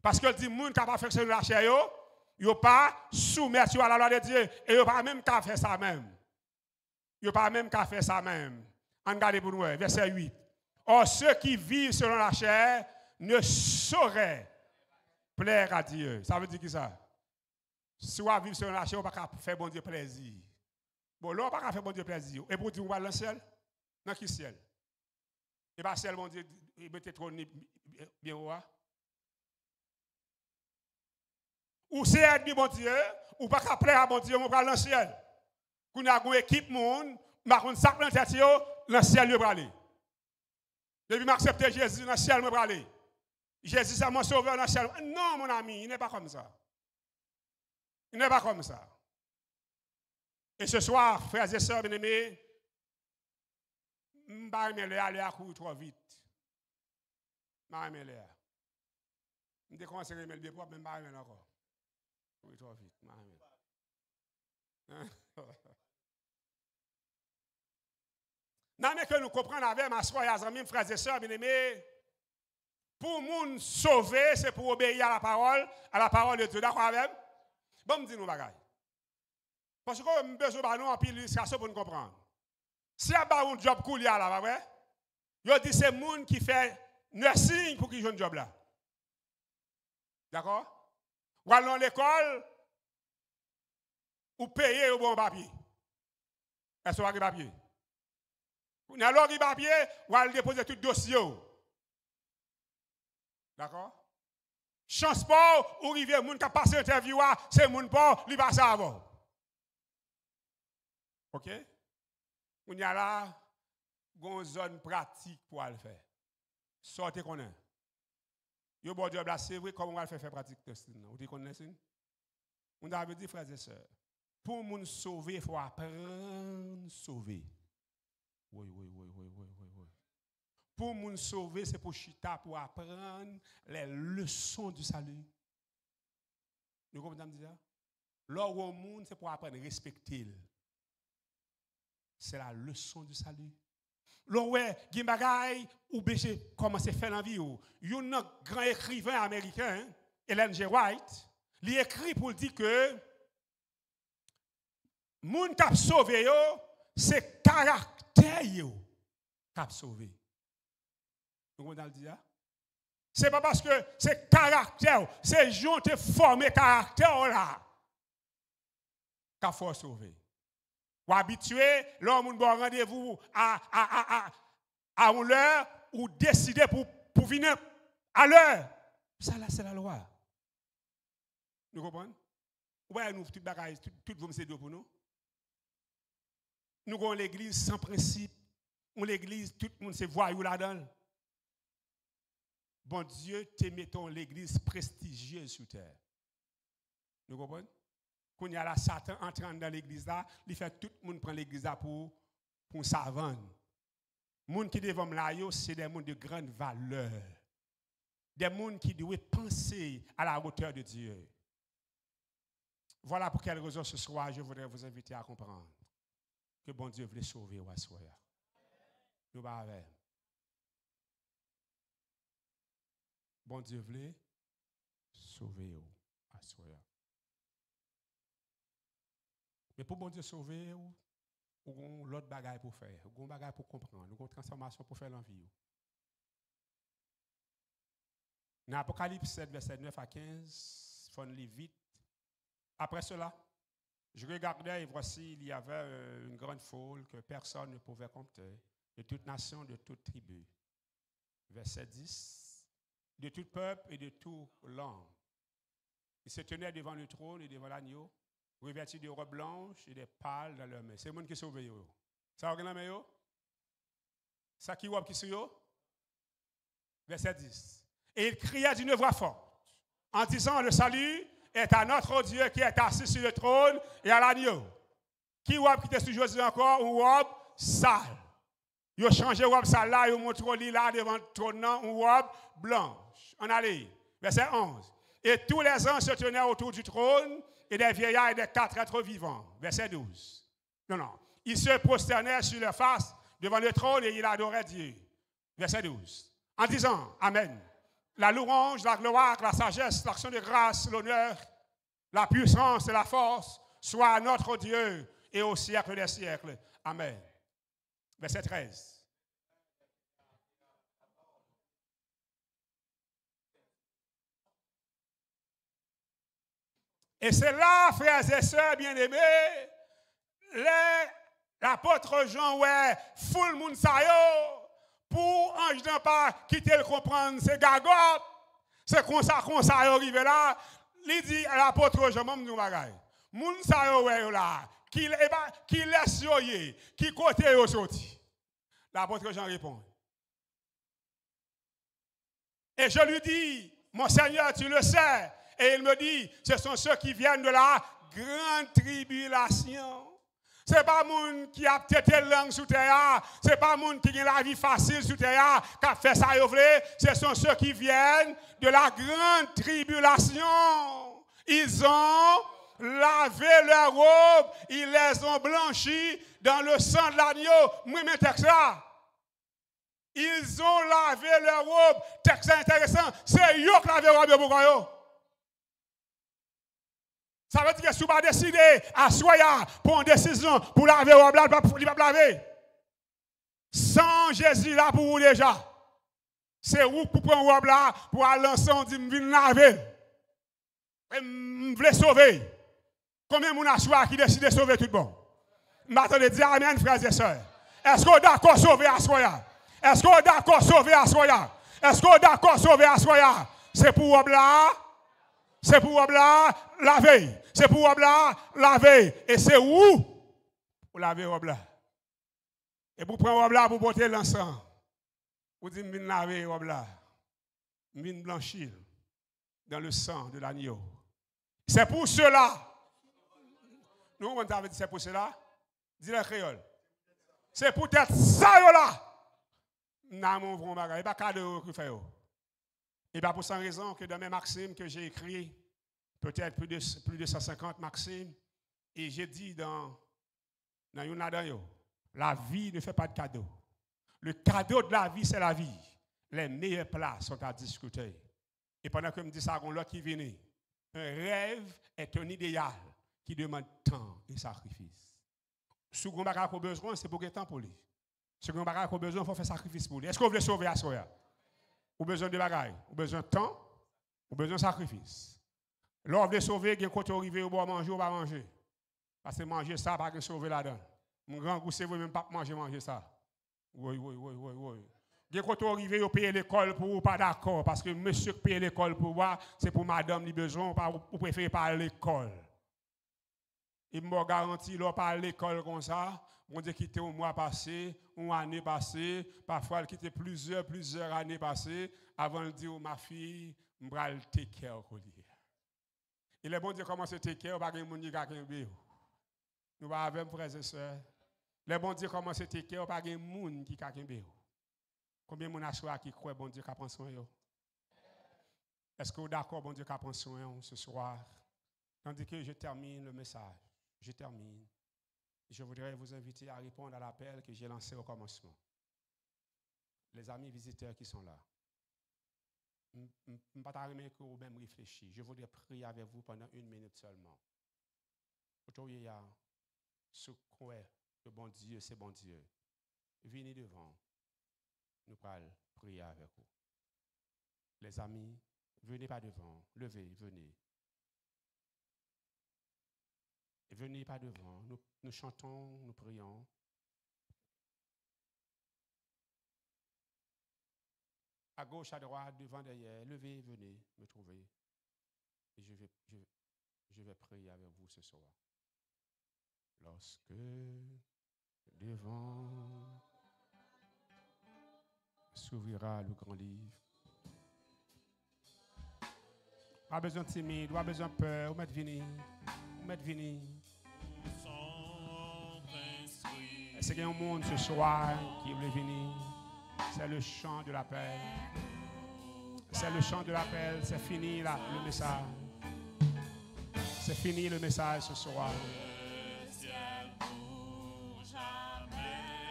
Parce qu'il dit moun qui a perfectionné la chair il n'a pas soumettre à la loi de Dieu et il n'a pas même qu'à faire ça même. Il n'a pas même qu'à faire ça même. Regardez pour nous, verset 8. Or, ceux qui vivent selon la chair ne sauraient plaire à Dieu. Ça veut dire que ça? Si on vit selon la chair, on ne peut pas faire bon Dieu plaisir. Bon, là, on ne peut pas faire bon Dieu plaisir. Et pour dire, on va dans le ciel? Dans quel ciel? Et pas ciel, bon Dieu, il mettait trop bien haut. Ou c'est ennemi, bon Dieu, ou pas qu'à plaire à bon Dieu, on va dans le ciel. Quand on a une équipe, on va un sac dans la tête, dans le ciel, on va aller. Depuis que j'accepte Jésus, dans le ciel, on va aller. Jésus, c'est mon sauveur dans le ciel. Non, mon ami, il n'est pas comme ça. Il n'est pas comme ça. Et ce soir, frères et sœurs bien-aimés, je ne vais pas aller à courir trop vite. Je ne vais pas aller. Je vais commencer à me le propre, mais je ne vais pas aller encore. Courir trop vite. Non, mais que nous comprenons avec ma soeur, mes frères et sœurs bien-aimés, pour nous sauver, c'est pour obéir à la parole de Dieu. D'accord avec? Bon, me dis nous bagaille. Parce que nous avons besoin de nous en pile illustration pour nous comprendre. Si y a un job cool là, pas vrai? Yo dit c'est monde qui fait nursing pour qu'il joue un job là. D'accord? Ou allons à l'école ou payer au bon papier. Est-ce que vous avez papier? Vous avez papier ou allez déposer tout dossier. D'accord? Chance pas ou rivière moun qui a passé l'interview, c'est moun pas, il passe avant. OK? On y a là une zone pratique pour le faire. Sortez qu'on est. Yo bon job là, c'est vrai comment on va faire pratique test. Vous connaissez? On a dit frères et sœurs, pour nous sauver, il faut apprendre à sauver. Oui. Pour nous sauver, c'est pour chita, pour apprendre les leçons du salut. Vous comprenez ça? L'or au monde, c'est pour apprendre à respecter. C'est la leçon du salut. L'or ouais, Gimbagay, ou béché, comment c'est fait dans la vie. Il y a un grand écrivain américain, Ellen G. White, il écrit pour dire que moun k'ap sauvé yo, c'est caractère yo k'ap sauvé. Vous comprenez le dire? C'est pas parce que c'est caractère, c'est gens te formé caractère là qu'a faut sauver. Ou habitué, l'homme moun bon rendez-vous à une heure ou décider pour venir à l'heure. Ça là c'est la loi. Vous comprenez? Ou bien nous tout bagaille tout vous c'est pour nous. Nous avons l'église sans principe. On l'église tout le monde se voyou là-dedans. Bon Dieu, te mettons l'église prestigieuse sur terre. Vous comprenez? Quand il y a la Satan entrant dans l'église là, il fait tout le monde prendre l'église là pour savant. Les gens qui devant là, c'est des gens de grande valeur. Des gens qui doivent penser à la hauteur de Dieu. Voilà pour quelle raison ce soir, je voudrais vous inviter à comprendre que bon Dieu voulait sauver ou assoyer. Nous va avec. Bon Dieu voulait sauver ou assoyer. Mais pour bon Dieu sauver, ou l'autre bagaille pour faire, ou bagaille pour comprendre, ou transformation pour faire l'envie. Dans Apocalypse 7, verset 9 à 15, il faut lire vite. Après cela, je regardais et voici, il y avait une grande foule que personne ne pouvait compter, de toute nation, de toute tribu. Verset 10, de tout peuple et de toute langue. Ils se tenaient devant le trône et devant l'agneau, revêtus de robes blanches et des pâles dans leurs mains. C'est le monde qui sauve. Ça va dans main? Ça qui robe qui sauve? Verset 10. Et il criait d'une voix forte, en disant, le salut est à notre Dieu qui est assis sur le trône et à l'agneau. Qui robe qui était sur Jésus encore, une robe sale. Ils ont changé robe sale là, ils ont montré là devant le trône, une robe blanche. On allait. Verset 11. Et tous les anges se tenaient autour du trône, et des vieillards et des 4 êtres vivants. Verset 12. Non. Ils se prosternaient sur leur face devant le trône et ils adoraient Dieu. Verset 12. En disant, Amen. La louange, la gloire, la sagesse, l'action de grâce, l'honneur, la puissance et la force soient à notre Dieu et au siècle des siècles. Amen. Verset 13. Et c'est là, frères et sœurs bien-aimés, l'apôtre Jean, ouais, full moun sa yo, pour ange n'a pas quitter le comprendre, c'est gagote, c'est comme ça yo arrive là, il dit à l'apôtre Jean, même nous bagaille, moun sa yo ouais là, qui laisse yo yé, qui côté yo sorti. L'apôtre Jean répond. Et je lui dis, mon Seigneur, tu le sais. Et il me dit, ce sont ceux qui viennent de la grande tribulation. Ce n'est pas moun qui a peut-être langue sous terre, ce n'est pas moun qui a la vie facile sous terre, qui a fait ça, ce sont ceux qui viennent de la grande tribulation. Ils ont lavé leurs robes, ils les ont blanchis dans le sang de l'agneau. Moi, je texte ça. Ils ont lavé leurs robes. Texte intéressant. C'est eux qui lavent leurs robes pour vous. Ça veut dire que si vous pas décidé à soya pour une décision pour laver leurs robes, il ne va pas laver. Sans Jésus là pour vous déjà. C'est vous pour prendre robe là pour aller ensemble dire je viens laver. Je veux sauver. Combien de gens qui décident de sauver tout le monde? Je m'attendais à dire Amen, frères et sœurs. Est-ce qu'on est d'accord sauver à soya? Est-ce qu'on est d'accord sauver à soya? Est-ce qu'on est d'accord sauver à soya? C'est pour robe là. C'est pour robe là laver. C'est pour robe là laver. Et c'est où pour laver robe là? Et pour prendre robe là pour porter l'encens. Vous dites, je viens laver robe là. Je viens blanchir dans le sang de l'agneau. C'est pour cela. Nous, on t'avait dit c'est pour cela. Dis le créole. C'est pour être ça là. Non, mon vrai bagage. Il n'y a pas cadeau que fait. Et pas pour cette raison que dans mes maximes que j'ai écrit, peut-être plus de 150 maximes, et j'ai dit dans la vie ne fait pas de cadeau. Le cadeau de la vie, c'est la vie. Les meilleures places sont à discuter. Et pendant que je me dis ça, l'autre qui vient. Un rêve est un idéal qui demande temps et sacrifice. Si vous avez besoin, c'est pour quel temps pour lui. Si vous avez besoin, il faut faire sacrifice pour lui. Est-ce que vous voulez sauver à soi? Vous avez besoin de bagaille, vous avez besoin de temps, vous avez besoin de sacrifice. L'ordre de sauver, il y a quand vous arrivez, vous manger ou pas manger. Parce que manger ça, pas que sauver là-dedans. Mon grand goût, c'est vous même pas manger ça. Oui. Dès que vous arrivez, vous payez l'école pour vous, pas d'accord. Parce que monsieur qui paye l'école pour vous, c'est pour madame qui besoin, vous préférez pas à l'école. Il me garantit, là, par l'école comme ça, on dit quitter un mois passé, une année passée, parfois il quitte plusieurs années passées, avant de dire, ma fille, je vais te take care. Il est bon de dire comment se take care, pas de monde qui a un béo. Nous va avec frères et sœurs. Il est bon de dire comment se take care, pas de monde qui a un béo. Combien de gens qui croient bon Dieu qui prend soin? Est-ce que vous êtes d'accord, bon Dieu qui prend soin ce soir? Tandis que je termine le message. Je termine. Je voudrais vous inviter à répondre à l'appel que j'ai lancé au commencement. Les amis visiteurs qui sont là. Je ne peux pas t'arrêter que vous même réfléchir. Je voudrais prier avec vous pendant 1 minute seulement. Pour il y a ce croix que bon Dieu, c'est bon Dieu. Venez devant. Nous allons prier avec vous. Les amis, venez pas devant. Levez, venez. Venez pas devant. Nous chantons, nous prions. À gauche, à droite, devant, derrière. Levez, venez me trouver. Et je vais prier avec vous ce soir. Lorsque devant s'ouvrira le grand livre, Pas besoin de timide, pas besoin de peur. Vous mettez venir. Vous mettez venir. Est-ce qu'il y a un monde ce soir qui veut venir? C'est le chant de l'appel. C'est le chant de l'appel. C'est fini là, le message. C'est fini le message ce soir.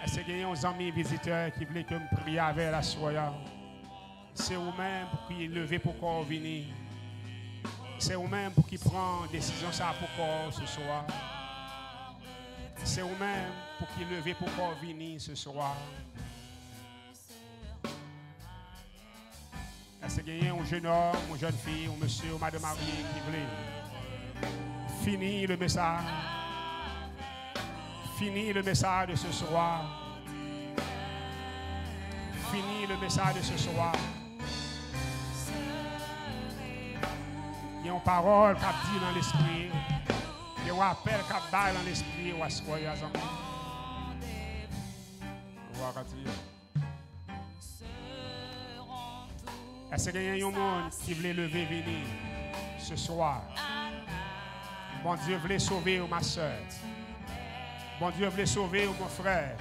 Est-ce qu'il y a un ami visiteur qui veut que me prie avec la soya? C'est vous-même pour qui lever pour corps venir. C'est vous-même pour qui prend décision ça pour corps ce soir. C'est vous-même pour qui lever pour corps venir ce soir. Est-ce qu'il y a un jeune homme, une jeune fille, un monsieur ou madame mariée qui veut finir le message? Finir le message de ce soir. Finir le message de ce soir. Il y a une parole qui dit dans l'esprit. Il y a un appel qui dit dans l'esprit. Est-ce qu'il y a un monde qui veut lever venir ce soir? Bon Dieu voulait sauver ma soeur. Bon Dieu voulait sauver mon frère.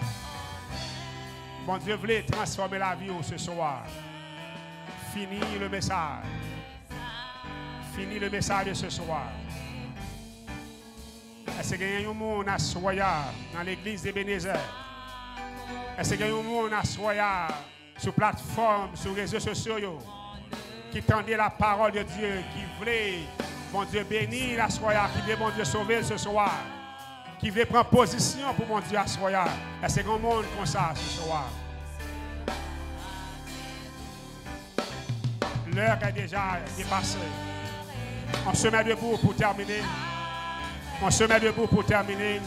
Bon Dieu voulait transformer la vie ce soir. Fini le message. Fini le message de ce soir. Est-ce qu'il y a un monde à Soya dans l'église d'Ebenezer? Est-ce qu'il y a un monde à Soya sur plateforme, sur les réseaux sociaux qui tendait la parole de Dieu, qui voulait, bon Dieu, bénir la Soya, qui voulait, bon Dieu, sauver ce soir? Qui veut prendre position pour mon Dieu à soya. Est-ce qu'il y a un monde comme ça ce soir? L'heure est déjà dépassée. On se met debout pour terminer. On se met debout pour terminer.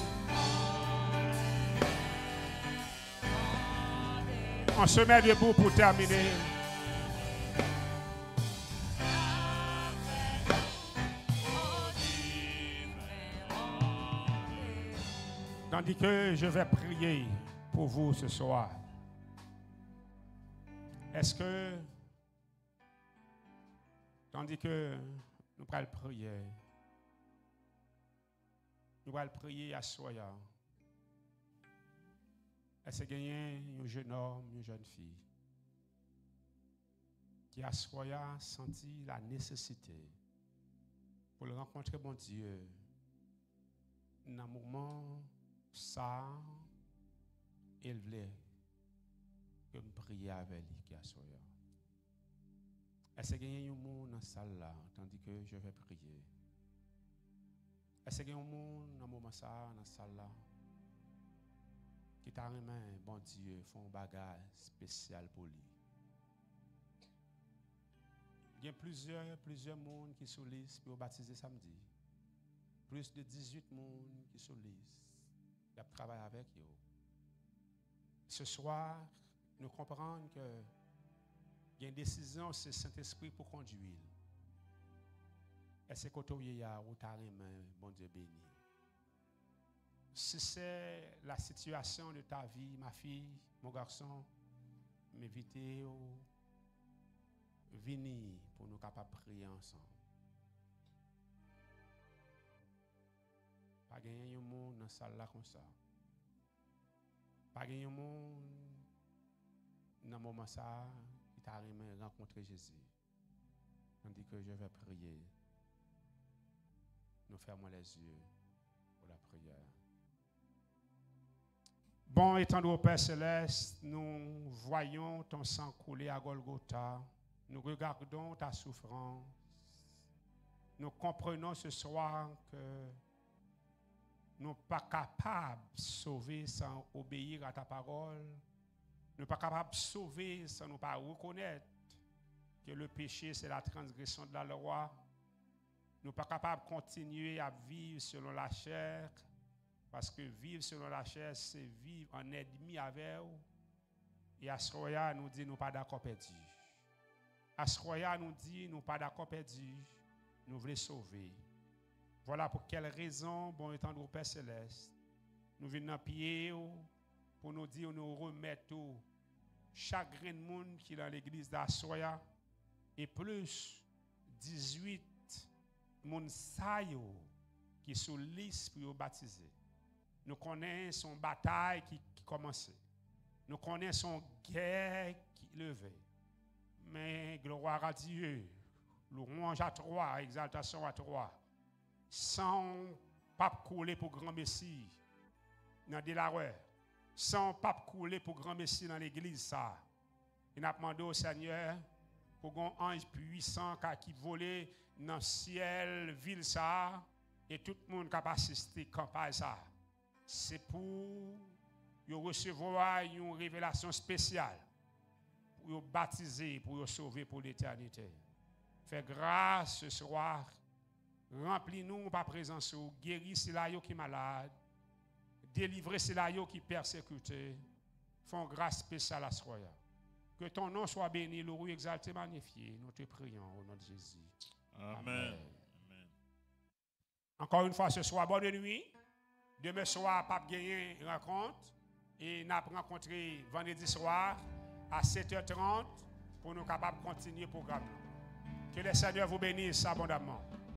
On se met debout pour terminer. Tandis que je vais prier pour vous ce soir. Est-ce que, tandis que nous allons prier, nous allons prier à Soya. Est-ce qu'il y a un jeune homme, une jeune fille qui à Soya senti la nécessité pour le rencontrer, bon Dieu, dans un moment ça, il voulait que je prie avec lui qui a soya. Est-ce qu'il y a un monde dans la salle là, tandis que je vais prier? Est-ce qu'il y a un monde dans moment ça, dans la salle là, qui t'a remis, bon Dieu, font un bagage spécial pour lui? Il y a plusieurs mondes qui sont listes pour baptiser samedi. Plus de 18 mondes qui sont listes. Il y a travaillé avec eux. Ce soir, nous comprenons que il y a une décision, c'est le Saint-Esprit pour conduire. Est-ce que tu as ou tu as bon Dieu béni? Si c'est la situation de ta vie, ma fille, mon garçon, m'inviter ou venir pour nous capables de prier ensemble. Pas gagner un monde dans la salle là comme ça. Pas gagner un monde dans le moment ça qui t'a rencontré Jésus. Tandis que je vais prier. Nous fermons les yeux pour la prière. Bon, étendue au Père Céleste, nous voyons ton sang couler à Golgotha. Nous regardons ta souffrance. Nous comprenons ce soir que nous ne sommes pas capables de sauver sans obéir à ta parole. Nous ne sommes pas capables de sauver sans nous pas reconnaître que le péché, c'est la transgression de la loi. Nous ne sommes pas capables de continuer à vivre selon la chair, parce que vivre selon la chair, c'est vivre en ennemi avec vous. Et Asroya nous dit nous pas d'accord perdu. Asroya nous dit nous pas d'accord perdu. Nous voulons sauver. Voilà pour quelle raison, bon étant au Père Céleste, nous venons dans pied pour nous dire, nous remettre chagrin de monde qui est dans l'église d'Assoya et plus 18 moun sa yo qui sous liste pour baptiser. Nous connaissons son bataille qui commençait. Nous connaissons guerre qui levait. Mais gloire à Dieu, louange à toi, exaltation à toi. Sans pape couler pour grand Messie dans Delaware. Sans pape couler pour grand Messie dans l'église ça. Il a demandé au Seigneur pour un ange puissant qui volait dans le ciel, ville ça, et tout le monde qui a assisté à campagne ça. C'est pour recevoir une révélation spéciale, pour baptiser, pour sauver pour l'éternité. Fais grâce ce soir, remplis-nous par présence, guéris ceux-là qui sont malades, délivrez ceux-là qui sont persécutés, font grâce spéciale à ce soir. Que ton nom soit béni, loué, exalté, magnifié. Nous te prions au nom de Jésus. Amen. Amen. Encore une fois ce soir, bonne nuit. Demain soir, Pape gagner une rencontre. Et nous avons rencontré vendredi soir à 7h30 pour nous capables de continuer le programme. Que le Seigneur vous bénisse abondamment.